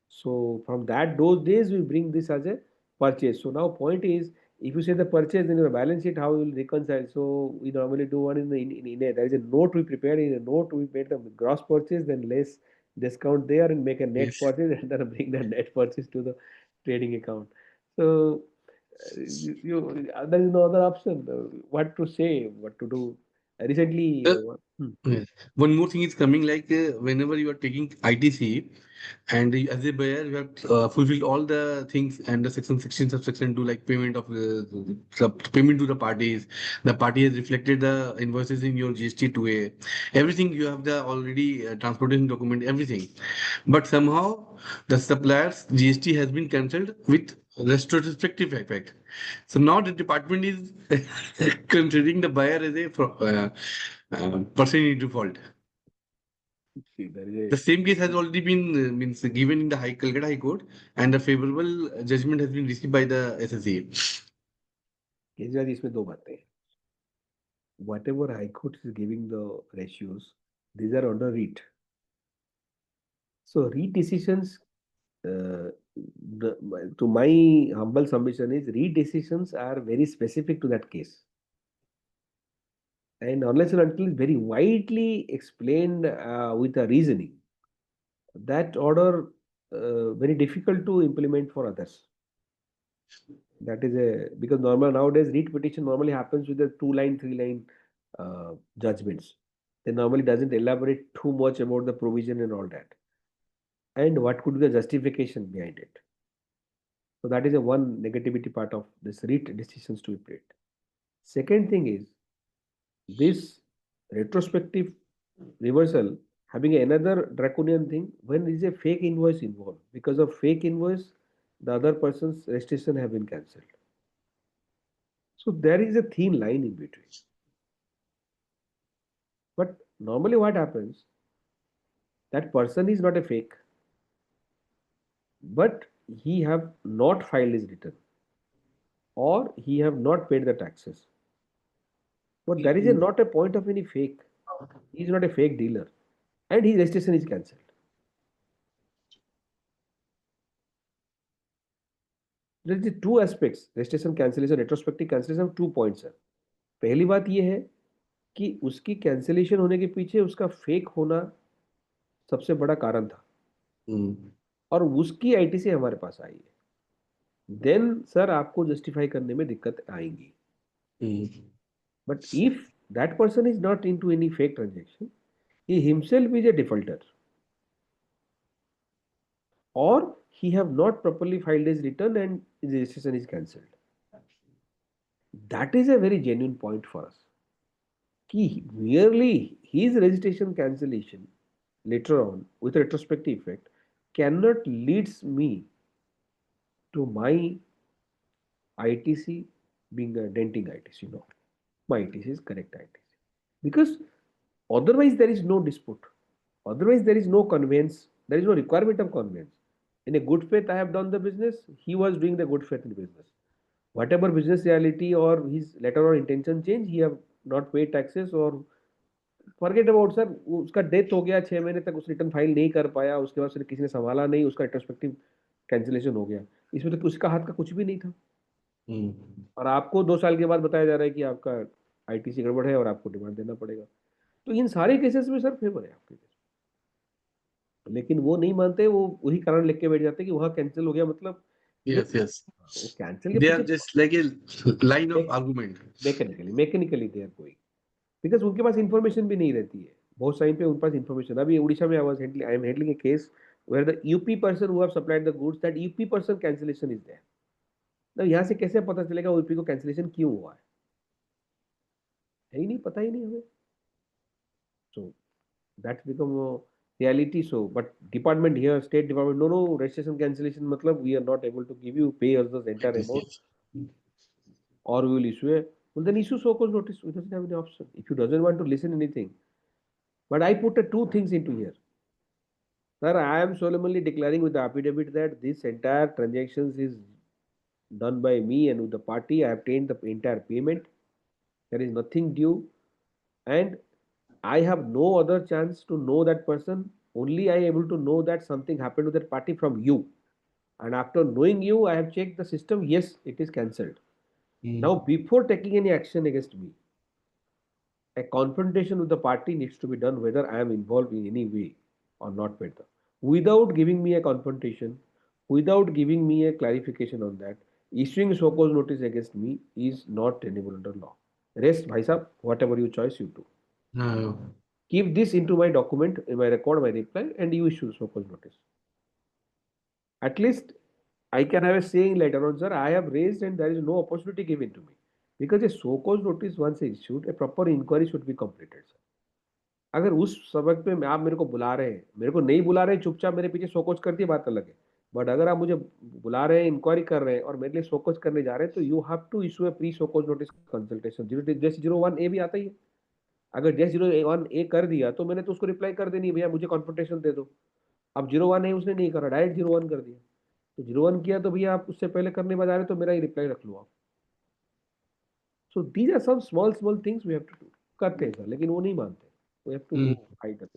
So from that those days we bring this as a purchase. So now point is, if you say the purchase in your balance sheet, how you will reconcile? So we normally do one in a, there is a note we prepare. In a note we made the gross purchase, then less discount there, and make a net yes. purchase, and then bring the net purchase to the trading account. So there is no other option. What to say, what to do. Recently, Yes. One more thing is coming like whenever you are taking ITC and as a buyer you have fulfilled all the things and the section 16 subsection 2 like payment of payment to the parties, the party has reflected the invoices in your GST 2A, everything you have the already transportation document, everything, but somehow the supplier's GST has been cancelled with retrospective effect. So now the department is considering the buyer as a person in default. see, there is The a same case has already been means given in the Calcutta High Court, and the favorable judgment has been received by the SSA. Kejriwal ji, इसमें दो बातें हैं. Whatever High Court is giving the ratios, these are under REIT. So REIT decisions, to my humble submission is, REIT decisions are very specific to that case. And unless and until it's very widely explained with a reasoning, that order very difficult to implement for others. That is a, because normal nowadays REIT petition normally happens with the 2 line, 3 line judgments. They normally doesn't elaborate too much about the provision and all that, and what could be the justification behind it. So that is a one negativity part of this REIT decisions to be played. Second thing is this retrospective reversal having another draconian thing when there is a fake invoice involved. Because of fake invoice, the other person's registration have been cancelled. So there is a thin line in between. But normally what happens, that person is not a fake, but he have not filed his return. or he have not paid the taxes. But that is not a point of any fake. He is not a fake dealer, and his registration is cancelled. There is two aspects: registration cancellation, retrospective cancellation. Two points है. पहली बात ये है कि उसकी cancellation होने के पीछे उसका फेक होना सबसे बड़ा कारण था, और उसकी आईटीसी हमारे पास आई है. देन सर आपको जस्टिफाई करने में दिक्कत आएंगी. But if that person is not into any fake transaction, he himself is a defaulter, or he have not properly filed his return and his registration is cancelled. That is a very genuine point for us. Ki merely his registration cancellation later on with retrospective effect cannot leads me to my ITC being a denting ITC. No, my ITC is correct ITC, because otherwise there is no dispute. Otherwise there is no conveyance. There is no requirement of conveyance. In a good faith, I have done the business. He was doing the good faith in business. Whatever business reality or his letter or intention change, he have not paid taxes or forget about sir. उसका death हो गया, 6 महीने तक उस return file नहीं कर पाया, उसके बाद फिर किसी ने संभाला नहीं, उसका रेट्रोस्पेक्टिव कैंसिलेशन हो गया. इसमें तो उसका हाथ का कुछ भी नहीं था, और आपको 2 साल के बाद बताया जा रहा है कि आपका आईटीसी गड़बड़ है और आपको डिमांड देना पड़ेगा. तो इन सारे केसेस में सर फेवर है आपके. लेकिन वो नहीं मानते, वो वही कारण लिख के बैठ जाते कि वहां कैंसिल हो गया, मतलब Yes, yes. वो कैंसिल के They are पीछे just like a line of argument. Mechanically they are going, because उनके पास इंफॉर्मेशन भी नहीं रहती है. बहुत टाइम पे उनके पास इंफॉर्मेशन. अभी उड़ीसा में I am handling a case where the UP person who have supplied the goods, that UP person cancellation is there. तो यहाँ से कैसे पता चलेगा यूपी को कैंसिलेशन क्यों हुआ है ही नहीं, पता ही नहीं हमें. So that's become reality. So but department here, state department, no registration cancellation matlab we are not able to give you, pay us the entire Yes, amount, yes. or we will issue a, well then issue so called notice. We doesn't have any option if you doesn't want to listen anything. But I put two things into here. Sir, I am solemnly declaring with the affidavit that this entire transactions is done by me and with the party. I have obtained the entire payment. There is nothing due, and I have no other chance to know that person. Only I am able to know that something happened to that party from you. And after knowing you, I have checked the system. Yes, it is cancelled. Now, before taking any action against me, a confrontation with the party needs to be done whether I am involved in any way or not better. Without giving me a confrontation, without giving me a clarification on that, issuing so cause notice against me is not tenable under law. Rest, bhai sahab, whatever you choice, you do. Uh, Keep this into my document, in my record, my reply, and you issue so cause notice. At least I can have a saying later on, sir, I have raised and there is no opportunity given to me. Because a so cause notice once issued, a proper inquiry should be completed, sir. अगर उस सबक पे आप मेरे को बुला रहे हैं, मेरे को नहीं बुला रहे हैं, चुपचाप मेरे पीछे शोकोज कर दिए, बात अलग है. बट अगर आप मुझे बुला रहे हैं, इंक्वायरी कर रहे हैं और मेरे लिए शोकोज करने जा रहे हैं, तो you have to issue a pre show cause notice consultation. जैसे 01A भी आता ही है. अगर जैसे 01A कर दिया तो मैंने तो उसको रिप्लाई कर देनी, भैया मुझे कॉन्फ्रंटेशन दे दो. अब 01A उसने नहीं करा, डायरेक्ट 01 कर दिया. तो 01 किया तो भैया आप उससे पहले करने बजा रहे तो मेरा ही रिप्लाई रख लो आप. So these are some small things we have to do. करते हैं सर, लेकिन वो नहीं मानते. We have to go fight up.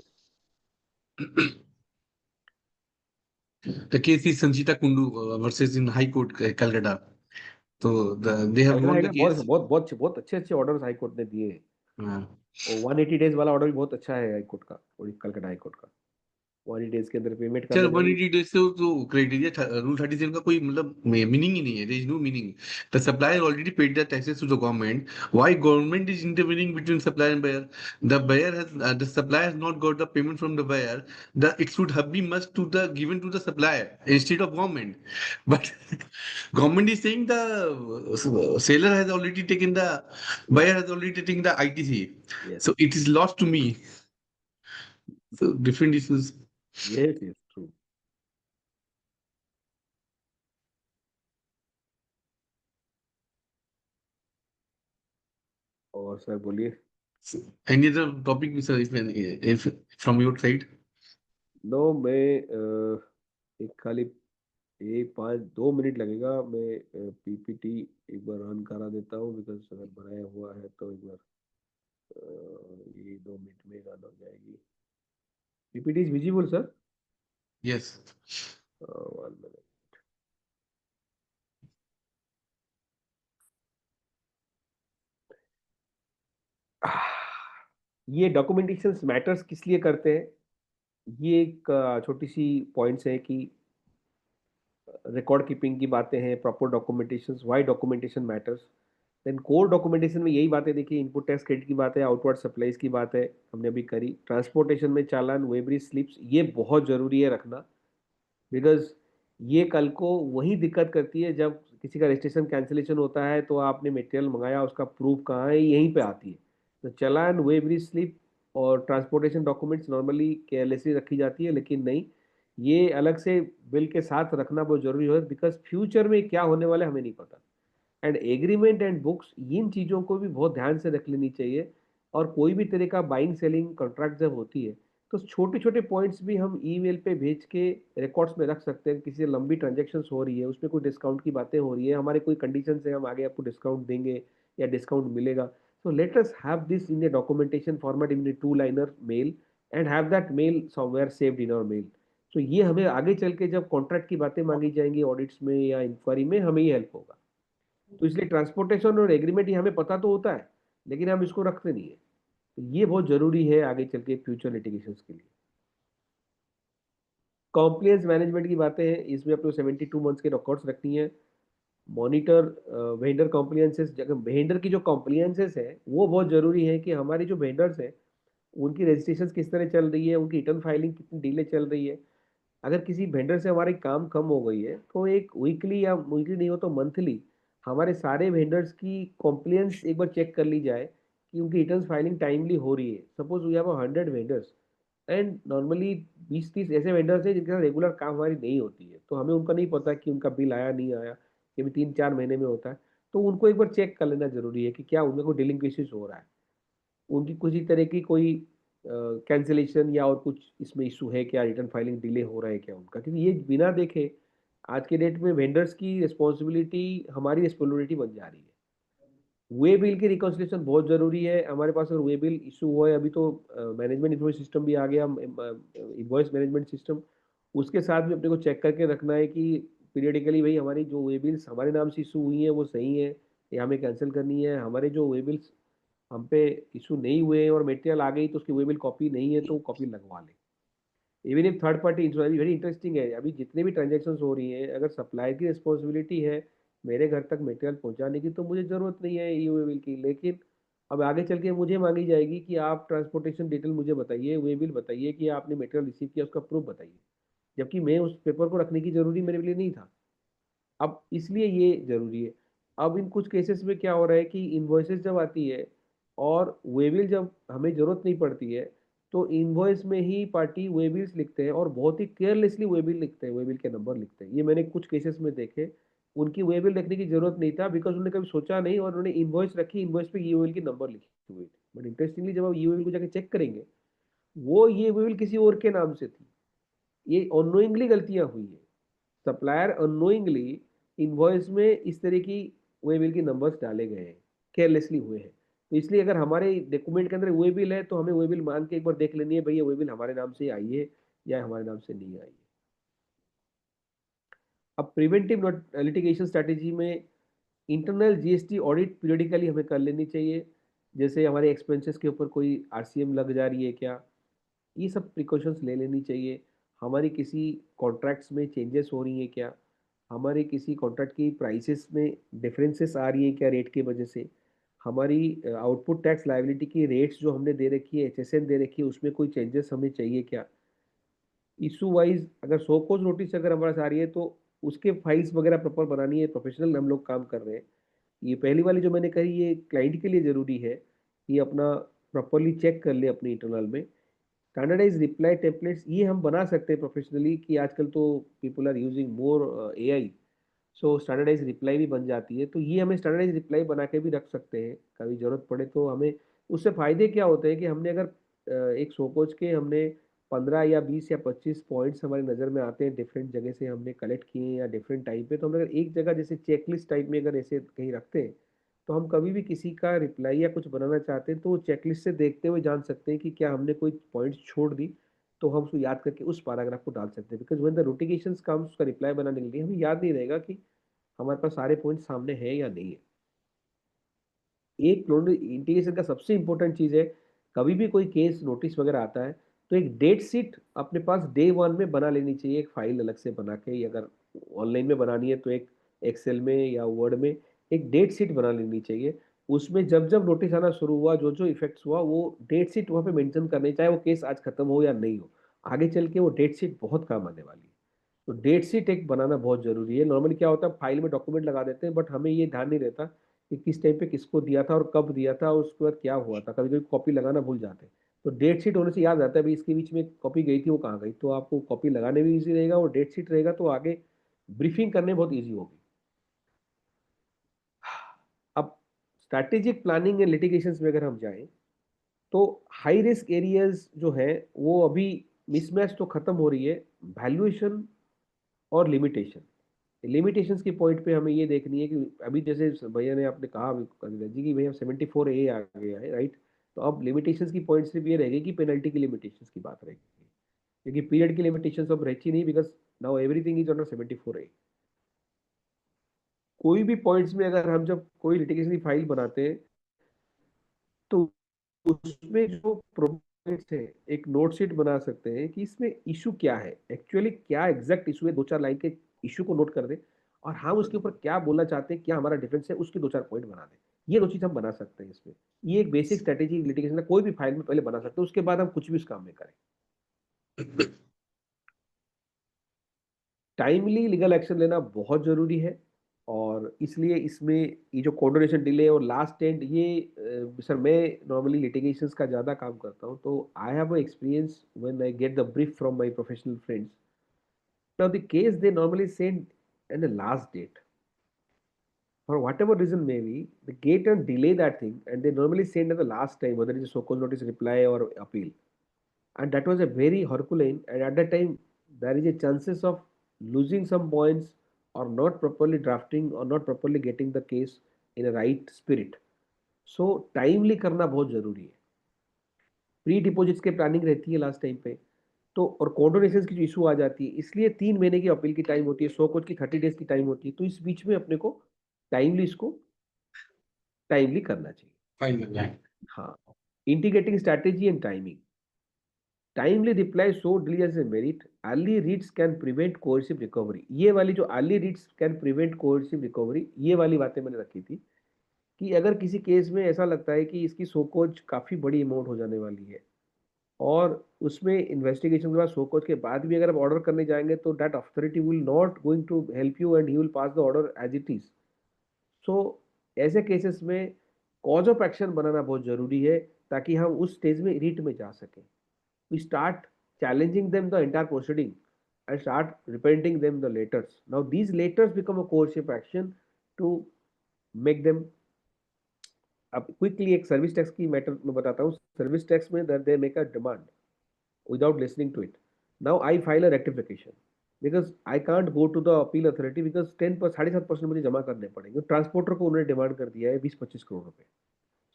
the case is Sanchita Kundu versus in High Court, Calcutta. So they have won the बहुत case. बहुत बहुत बहुत अच्छे अच्छे ऑर्डर्स हाई कोर्ट ने दिए. और 180 डेज वाला ऑर्डर भी बहुत अच्छा है हाई कोर्ट का, और कलकत्ता हाई कोर्ट का. 180 डेज के अंदर पेमेंट सर करने का. 180 डेज से तो क्राइटेरिया रूल 37 का कोई मतलब मीनिंग ही नहीं है. There is no meaning. The supplier already paid the taxes to the government. Why government is intervening between supplier and buyer? The buyer has the supplier has not got the payment from the buyer. The it should have been must to the given to the supplier instead of government. But government is saying the seller has already taken the buyer has already taken the ITC. Yes. So it is lost to me. So different issues. Yes, yes, true. और sir बोलिए. Any other topic, sir, if from your side? No, मैं एक खाली एक 5-2 minute लगेगा। मैं PPT एक बार run करा देता हूँ, बिकॉज अगर बनाया हुआ है तो एक बार ये 2 मिनट में रन हो जाएगी। PPT is visible sir? Yes. 1 minute. ये डॉक्यूमेंटेशन मैटर्स किस लिए करते हैं? ये एक छोटी सी पॉइंट्स है कि रिकॉर्ड कीपिंग की बातें हैं, proper documentation, why documentation matters. Then core documentation में यही बातें देखिए, इनपुट टैक्स क्रेडिट की बात है, आउटवर्ड सप्लाईज की बात है, हमने अभी करी। ट्रांसपोर्टेशन में चालान, वेबरी स्लिप्स, ये बहुत जरूरी है रखना, बिकॉज ये कल को वही दिक्कत करती है जब किसी का रजिस्ट्रेशन कैंसिलेशन होता है तो आपने मटेरियल मंगाया, उसका प्रूफ कहाँ है, यहीं पे आती है। तो चालान, वेबरी स्लिप और ट्रांसपोर्टेशन डॉक्यूमेंट्स नॉर्मली केयरलेसली रखी जाती है, लेकिन नहीं, ये अलग से बिल के साथ रखना बहुत जरूरी है, बिकॉज फ्यूचर में क्या होने वाला है हमें नहीं पता। एंड एग्रीमेंट एंड बुक्स, इन चीज़ों को भी बहुत ध्यान से रख लेनी चाहिए। और कोई भी तरह का बाइंग सेलिंग कॉन्ट्रैक्ट जब होती है तो छोटे छोटे पॉइंट्स भी हम ईमेल पे भेज के रिकॉर्ड्स में रख सकते हैं। किसी से लंबी ट्रांजेक्शन्स हो रही है, उसमें कोई डिस्काउंट की बातें हो रही है, हमारे कोई कंडीशन है, हम आगे आपको डिस्काउंट देंगे या डिस्काउंट मिलेगा। So let us have this in a documentation format in a 2 liner mail and have that mail somewhere saved in our mail. तो ये हमें आगे चल के जब कॉन्ट्रैक्ट की बातें मांगी जाएंगी ऑडिट्स में या इंक्वायरी में, हमें ये हेल्प होगा। तो इसलिए ट्रांसपोर्टेशन और एग्रीमेंट ये हमें पता तो होता है, लेकिन हम इसको रखते नहीं है। तो ये बहुत जरूरी है आगे चल के फ्यूचर लिटिगेशन के लिए। कॉम्प्लियंस मैनेजमेंट की बातें हैं, इसमें अपने 72 मंथ्स के रिकॉर्ड्स रखनी है। मॉनिटर वेंडर कॉम्प्लियंसेस, वेंडर की जो कॉम्प्लियंसेस है वो बहुत जरूरी है कि हमारी जो वेंडर्स है उनकी रजिस्ट्रेशन किस तरह चल रही है, उनकी रिटर्न फाइलिंग कितनी डिले चल रही है। अगर किसी वेंडर से हमारी काम कम हो गई है तो एक वीकली या वीकली नहीं हो तो मंथली हमारे सारे वेंडर्स की कॉम्प्लियंस एक बार चेक कर ली जाए कि उनकी रिटर्न फाइलिंग टाइमली हो रही है। Suppose we have 100 vendors and normally 20-30 ऐसे वेंडर्स हैं जिनके साथ रेगुलर काम हमारी नहीं होती है, तो हमें उनका नहीं पता कि उनका बिल आया नहीं आया, ये भी 3-4 महीने में होता है। तो उनको एक बार चेक कर लेना जरूरी है कि क्या उनमें कोई डिलिंक्वेंसीज हो रहा है, उनकी किसी तरह की कोई कैंसिलेशन या और कुछ इसमें इशू है क्या, रिटर्न फाइलिंग डिले हो रहा है क्या उनका, क्योंकि ये बिना देखे आज के डेट में वेंडर्स की रिस्पॉन्सिबिलिटी हमारी रिस्पॉन्सिबिलिटी बन जा रही है। वे बिल की रिकॉन्सिलेशन बहुत जरूरी है हमारे पास। अगर वे बिल इशू हुआ है, अभी तो मैनेजमेंट इन्वॉइस सिस्टम भी आ गया, इन्वॉइस मैनेजमेंट सिस्टम, उसके साथ भी अपने को चेक करके रखना है कि पीरियडिकली भाई हमारी जो वे बिल्स हमारे नाम से इशू हुई हैं वो सही है या हमें कैंसिल करनी है। हमारे जो वे बिल्स हम पे इशू नहीं हुए और मटेरियल आ गई तो उसकी वे बिल कॉपी नहीं है तो कॉपी लगवा लें। Even if third party insurance very interesting है, अभी जितने भी ट्रांजेक्शन हो रही हैं अगर सप्लायर की रिस्पॉन्सिबिलिटी है मेरे घर तक मटेरियल पहुंचाने की तो मुझे ज़रूरत नहीं है ई वे बिल की, लेकिन अब आगे चल के मुझे मांगी जाएगी कि आप ट्रांसपोर्टेशन डिटेल मुझे बताइए, वे बिल बताइए कि आपने मटेरियल रिसीव किया, उसका प्रूफ बताइए, जबकि मैं उस पेपर को रखने की जरूरी मेरे लिए नहीं था। अब इसलिए ये जरूरी है। अब इन कुछ केसेस में क्या हो रहा है कि इन्वॉइसेस जब आती है और वेबिल जब हमें जरूरत नहीं पड़ती है तो इन्वॉइस में ही पार्टी वेबिल्स लिखते हैं और बहुत ही केयरलेसली वेबिल लिखते हैं, वेबिल के नंबर लिखते हैं। ये मैंने कुछ केसेस में देखे, उनकी वेबिल लिखने की जरूरत नहीं था बिकॉज उन्होंने कभी सोचा नहीं और उन्होंने इन्वॉइस रखी, इन्वॉइस पे ये वेबिल की नंबर लिखी हुई थी। बट इंटरेस्टिंगली जब आप ये वेबिल को जाके चेक करेंगे वो ये वेबिल किसी और के नाम से थी। ये अनोइंगली गलतियां हुई है, सप्लायर अनोइंगली इनवॉइस में इस तरह की वे बिल के नंबर्स डाले गए हैं, केयरलेसली हुए हैं। तो इसलिए अगर हमारे डॉक्यूमेंट के अंदर वे बिल है तो हमें वे बिल मान के एक बार देख लेनी है भैया वे बिल हमारे नाम से आई है या हमारे नाम से नहीं आई है। अब प्रिवेंटिव लिटिगेशन स्ट्रैटेजी में इंटरनल जीएसटी ऑडिट पीरियडिकली हमें कर लेनी चाहिए। जैसे हमारे एक्सपेंसेस के ऊपर कोई आरसीएम लग जा रही है क्या, ये सब प्रिकॉशंस ले लेनी चाहिए। हमारी किसी कॉन्ट्रैक्ट्स में चेंजेस हो रही हैं क्या, हमारे किसी कॉन्ट्रैक्ट की प्राइसेस में डिफरेंसेस आ रही हैं क्या रेट की वजह से, हमारी आउटपुट टैक्स लायबिलिटी की रेट्स जो हमने दे रखी है, एचएसएन दे रखी है, उसमें कोई चेंजेस हमें चाहिए क्या। इशू वाइज अगर सो कोज नोटिस अगर हमारे पास आ रही है तो उसके फाइल्स वगैरह प्रॉपर बनानी है, प्रोफेशनल हम लोग काम कर रहे हैं। ये पहली वाली जो मैंने कही ये क्लाइंट के लिए ज़रूरी है कि अपना प्रॉपरली चेक कर ले अपने इंटरनल में। स्टैंडर्डाइज रिप्लाई टेम्पलेट्स ये हम बना सकते हैं प्रोफेशनली कि आजकल तो people are using more AI, so standardize reply भी बन जाती है। तो ये हमें स्टैंडर्डाइज रिप्लाई बना के भी रख सकते हैं, कभी ज़रूरत पड़े तो हमें। उससे फ़ायदे क्या होते हैं कि हमने अगर एक सोकोच के हमने 15 या 20 या 25 पॉइंट्स हमारी नज़र में आते हैं, डिफरेंट जगह से हमने कलेक्ट किए हैं या डिफरेंट टाइप पे, तो हम अगर एक जगह जैसे चेकलिस्ट टाइप में अगर ऐसे कहीं रखते हैं, तो हम कभी भी किसी का रिप्लाई या कुछ बनाना चाहते हैं तो वो चेकलिस्ट से देखते हुए जान सकते हैं कि क्या हमने कोई पॉइंट्स छोड़ दी, तो हम उसको याद करके उस पैराग्राफ को डाल सकते हैं। Because when the notifications comes उसका रिप्लाई बनाने के लिए हमें याद नहीं रहेगा कि हमारे पास सारे पॉइंट सामने हैं या नहीं है। एक इंटीग्रेशन का सबसे इंपॉर्टेंट चीज है, कभी भी कोई केस नोटिस वगैरह आता है तो एक डेट शीट अपने पास डे वन में बना लेनी चाहिए, एक फाइल अलग से बना के, अगर ऑनलाइन में बनानी है तो एक एक्सेल में या वर्ड में एक डेट शीट बना लेनी चाहिए। उसमें जब जब नोटिस आना शुरू हुआ, जो जो इफेक्ट्स हुआ, वो डेट शीट वहाँ पे मेंशन करनी, चाहे वो केस आज खत्म हो या नहीं हो, आगे चल के वो डेट शीट बहुत काम आने वाली है। तो डेट शीट एक बनाना बहुत जरूरी है। नॉर्मली क्या होता है, फाइल में डॉक्यूमेंट लगा देते हैं, बट हमें ये ध्यान नहीं रहता कि किस टाइम पे किसको दिया था और कब दिया था और उसके बाद क्या हुआ था, कभी कभी कॉपी लगाना भूल जाते हैं। तो डेट शीट होने से याद आता है भाई इसके बीच में कॉपी गई थी वो कहाँ गई, तो आपको कॉपी लगाने भी ईजी रहेगा और डेट शीट रहेगा तो आगे ब्रीफिंग करने बहुत ईजी होगी। अब स्ट्रैटेजिक प्लानिंग एंड लिटिगेशंस में अगर हम जाएं तो हाई रिस्क एरियाज जो है वो अभी मिसमैच तो खत्म हो रही है, वैल्यूएशन और लिमिटेशन। लिमिटेशंस की पॉइंट पे हमें ये देखनी है कि अभी जैसे भैया ने आपने कहा अभी कविता जी की भैया 74A आ गया है, राइट। तो अब लिमिटेशंस की पॉइंट सिर्फ ये रहेगी कि पेनल्टी की लिमिटेशंस की बात रहेगी, क्योंकि पीरियड की लिमिटेशंस अब रहती नहीं, because now everything is under 74A। कोई भी पॉइंट्स में अगर हम जब कोई लिटिगेशन की फाइल बनाते हैं तो उसमें जो प्रोपोनेंट्स है एक नोट शीट बना सकते हैं कि इसमें इशू क्या है, एक्चुअली क्या एग्जैक्ट इशू है, दो चार लाइन के इशू को नोट कर दे और हम उसके ऊपर क्या बोलना चाहते हैं, क्या हमारा डिफरेंस है, उसके दो चार पॉइंट बना दें। ये दो चीज हम बना सकते हैं इसमें। ये एक बेसिक स्ट्रेटेजी लिटिगेशन का कोई भी फाइल में पहले बना सकते हैं, उसके बाद हम कुछ भी उस काम में करें। टाइमली लीगल एक्शन लेना बहुत जरूरी है, और इसलिए इसमें ये जो कोऑर्डिनेशन डिले और लास्ट एंड ये सर मैं नॉर्मली लिटिगेशंस का ज़्यादा काम करता हूँ, तो I have experience when I get the brief from my professional friends. Now the case they normally send and the last date, for whatever reason maybe they get and delay that thing and they normally send at the last time, whether it is a so-called notice reply or appeal. And that was a very Herculean, and at that time there is a chances of losing some points or not properly drafting or not properly getting the case in a right spirit. So timely करना बहुत जरूरी है। Pre deposits के planning रहती है last time पे, तो और कोऑर्डिनेशन की जो इशू आ जाती है, इसलिए 3 महीने की अपील की टाइम होती है, 100 कोच की 30 डेज की टाइम होती है, तो इस बीच में अपने को टाइमली इसको टाइमली करना चाहिए। फाइन लग जाए। हाँ, integrating strategy and timing. Timely reply show diligence and merit, early reads can prevent coercive recovery. ये वाली जो early reads can prevent coercive recovery, ये वाली बातें मैंने रखी थी कि अगर किसी केस में ऐसा लगता है कि इसकी सोकोच काफी बड़ी अमाउंट हो जाने वाली है और उसमें इन्वेस्टिगेशन के बाद सोकोच के बाद भी अगर आप ऑर्डर करने जाएंगे तो that authority will not going to help you and he will pass the order as it is. So ऐसे केसेस में कॉज ऑफ एक्शन बनाना बहुत जरूरी है, ताकि हम उस स्टेज में रीट में जा सकें। We start challenging them the entire proceeding and start repenting them the letters. Now these letters become a coercive action to make them। अब क्विकली एक सर्विस टैक्स की मैटर में बताता हूँ। सर्विस टैक्स में they make a demand without listening to it. Now I file a rectification because I can't go to the appeal authority because 10 पर 7.5% मुझे जमा करने पड़ेंगे। ट्रांसपोर्टर को उन्होंने डिमांड कर दिया है 20-25 करोड़ रुपए।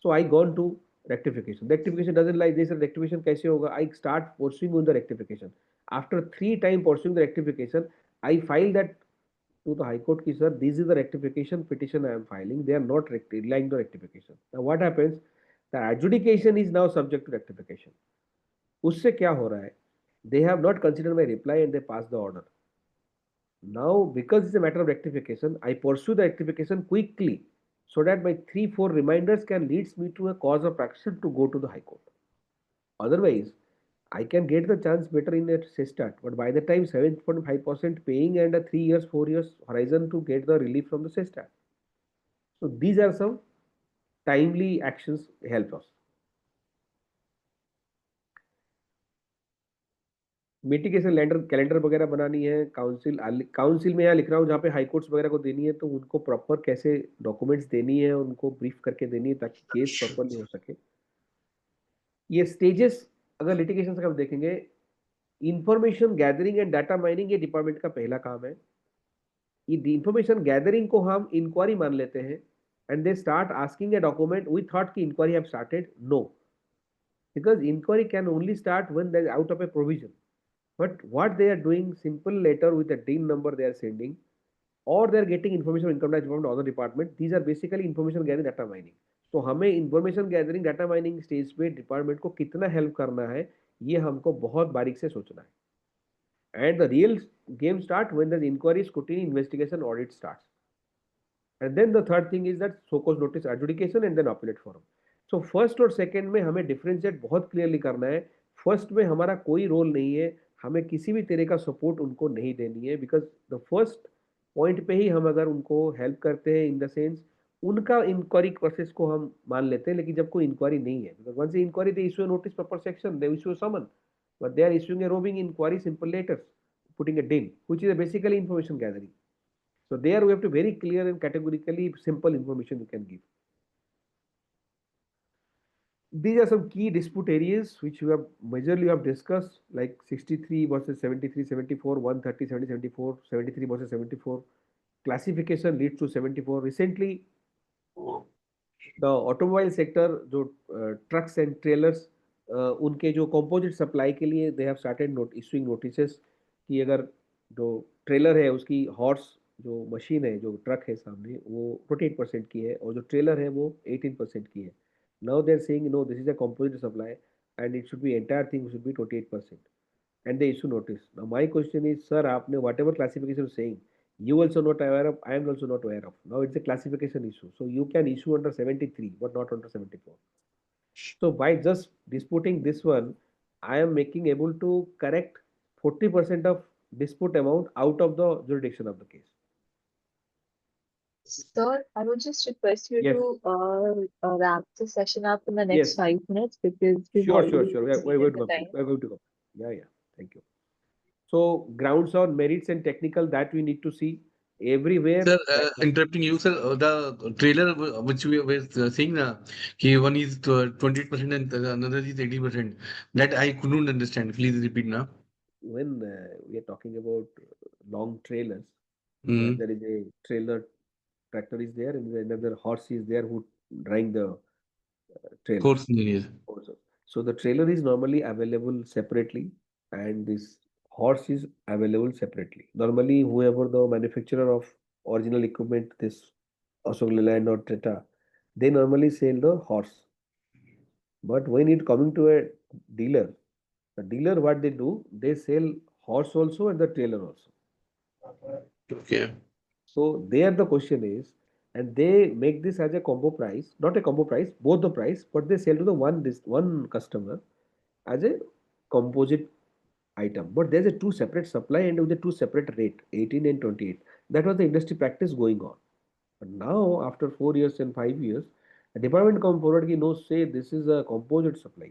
So I gone to rectification. Rectification doesn't like this. Rectification कैसे होगा? I start pursuing on the rectification. After 3 times pursuing the rectification, I file that to the High Court ki sir, this is the rectification petition I am filing. They are not relying the rectification. Now what happens? The adjudication is now subject to rectification. उससे क्या हो रहा है? They have not considered my reply and they pass the order. Now, because it's a matter of rectification, I pursue the rectification quickly so that my 3-4 reminders can leads me to a cause of action to go to the High Court. Otherwise, I can get the chance better in a SESTAT, but by the time 7.5% paying and a 3 years, 4 years horizon to get the relief from the SESTAT. So these are some timely actions help us. Mitigation lander calendar वगैरह बनानी है, council में यहाँ लिख रहा हूँ जहाँ पे हाई कोर्ट्स वगैरह को देनी है, तो उनको प्रॉपर कैसे डॉक्यूमेंट्स देनी है, उनको ब्रीफ करके देनी है ताकि केस प्रॉपरली हो सके। ये स्टेजेस अगर लिटिगेशन से हम देखेंगे, information gathering and data mining ये डिपार्टमेंट का पहला काम है. ये इंफॉर्मेशन गैदरिंग को हम इंक्वायरी मान लेते हैं and they start asking a document. We thought की inquiry have started. No, because inquiry can only start when there is out of a provision. But what they are doing, simple letter with a DIN number they are sending, or they are getting information from income tax department or other department. These are basically information gathering, data mining. तो हमें information gathering data mining stage पे department को कितना help करना है, ये हमको बहुत बारीक से सोचना है. And the real game start when the inquiry, scrutiny, investigation, audit starts. And then the third thing is that so-called notice adjudication and then appellate forum. So first और second में हमें differentiate बहुत clearly करना है. First में हमारा कोई role नहीं है, हमें किसी भी तरह का सपोर्ट उनको नहीं देनी है, बिकॉज द फर्स्ट पॉइंट पे ही हम अगर उनको हेल्प करते हैं इन द सेंस उनका इंक्वायरी प्रोसेस को हम मान लेते हैं. लेकिन जब कोई इंक्वायरी नहीं है, because once inquiry they issue notice proper section, they issue summon, but they are issuing a roving inquiry simple letters putting a DIN, which is basically information gathering. So there we have to very clear and categorically simple information you can give. These are some key dispute areas which we have majorly have discussed, like 63 versus 73, 74, 130, 70, 74, 73 versus 74. Classification leads to 74. Recently, the automobile sector, जो trucks and trailers, उनके जो composite supply के लिए they have started issuing notices कि अगर जो trailer है उसकी हॉर्स जो मशीन है, जो ट्रक है सामने, वो 28% की है और जो ट्रेलर है वो 18% की है. Now they are saying no, this is a composite supply and it should be entire thing should be 28%. And they issue notice. Now my question is, sir आपने whatever classification saying, you also not aware of, I am also not aware of. Now it's a classification issue, so you can issue under 73 but not under 74. So by just disputing this one, I am making able to correct 40% of dispute amount out of the jurisdiction of the case. Sir, I would just request you Yes. to wrap the session up in the Yes. next 5 minutes because we've Sure. already We are exceeded going to the complete. time. We are going to complete. Yeah. Thank you. So grounds on merits and technical that we need to see everywhere. Sir, interrupting you, sir, the trailer which we were seeing, one is 28% and the another is 80%. That I couldn't understand. Please repeat now. When we are talking about long trailers, where Mm. there is a trailer, tractor is there, and another horse is there who driving the trailer. Course engineer. Also. So the trailer is normally available separately, and this horse is available separately. Normally, whoever the manufacturer of original equipment, this Ashok Leyland or Tata, they normally sell the horse. But when it coming to a dealer, the dealer what they do, they sell horse also and the trailer also. Okay. So there the question is, and they make this as a combo price, not a combo price, both the price, but they sell to the one customer as a composite item. But there's a two separate supply and with a two separate rate, 18 and 28. That was the industry practice going on. But now, after 4 years and 5 years, the department come forward ki no, say this is a composite supply.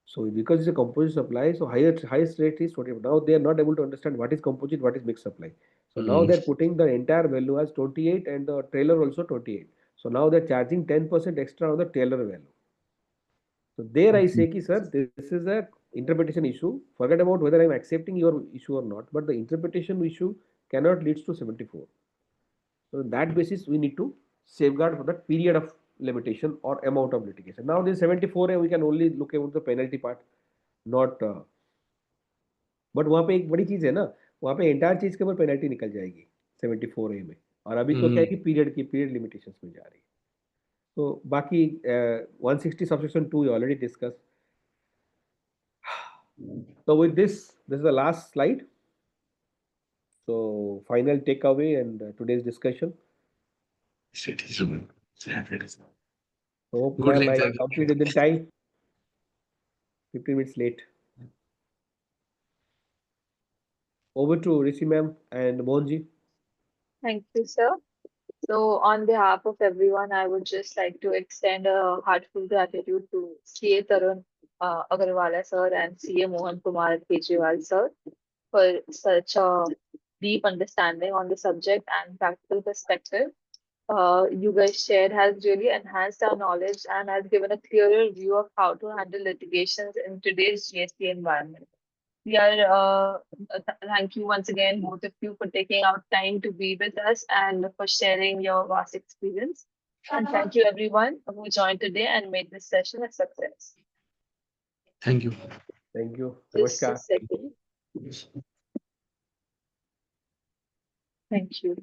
So because it's a composite supply, so highest rate is 20. Now they are not able to understand what is composite, what is mixed supply. So now Mm. they're putting the entire value as 28 and the trailer also 28. So now they're charging 10% extra on the trailer value. So there I say ki sir, this is a interpretation issue. Forget about whether I'm accepting your issue or not, but the interpretation issue cannot lead to 74. So on that basis, we need to safeguard for that period of limitation or amount of litigation. Now this 74 we can only look at the penalty part, not but वहाँ पे एक बड़ी चीज है ना, वहाँ पे entire चीज के ऊपर पेनल्टी निकल जाएगी 74A में, और अभी तो क्या है कि Mm. पीरियड लिमिटेशंस में जा रही है. तो बाकी 160 subsection 2 already discuss. So with this is the last slide. So final takeaway and today's discussion. So hope Good ma'am line, I sir. completed the time. 15 minutes late. Over to Rishi ma'am and Mohanji. Thank you, sir. So, on behalf of everyone, I would just like to extend a heartfelt gratitude to CA Tarun Agarwalla sir and CA Mohan Kumar Kejriwal sir for such a deep understanding on the subject and practical perspective. You guys shared has really enhanced our knowledge and has given a clearer view of how to handle litigations in today's GST environment. We are thank you once again, both of you, for taking out time to be with us and for sharing your vast experience. And thank you everyone who joined today and made this session a success. Thank you. Thank you. Just a Namaskar. second. Thank you.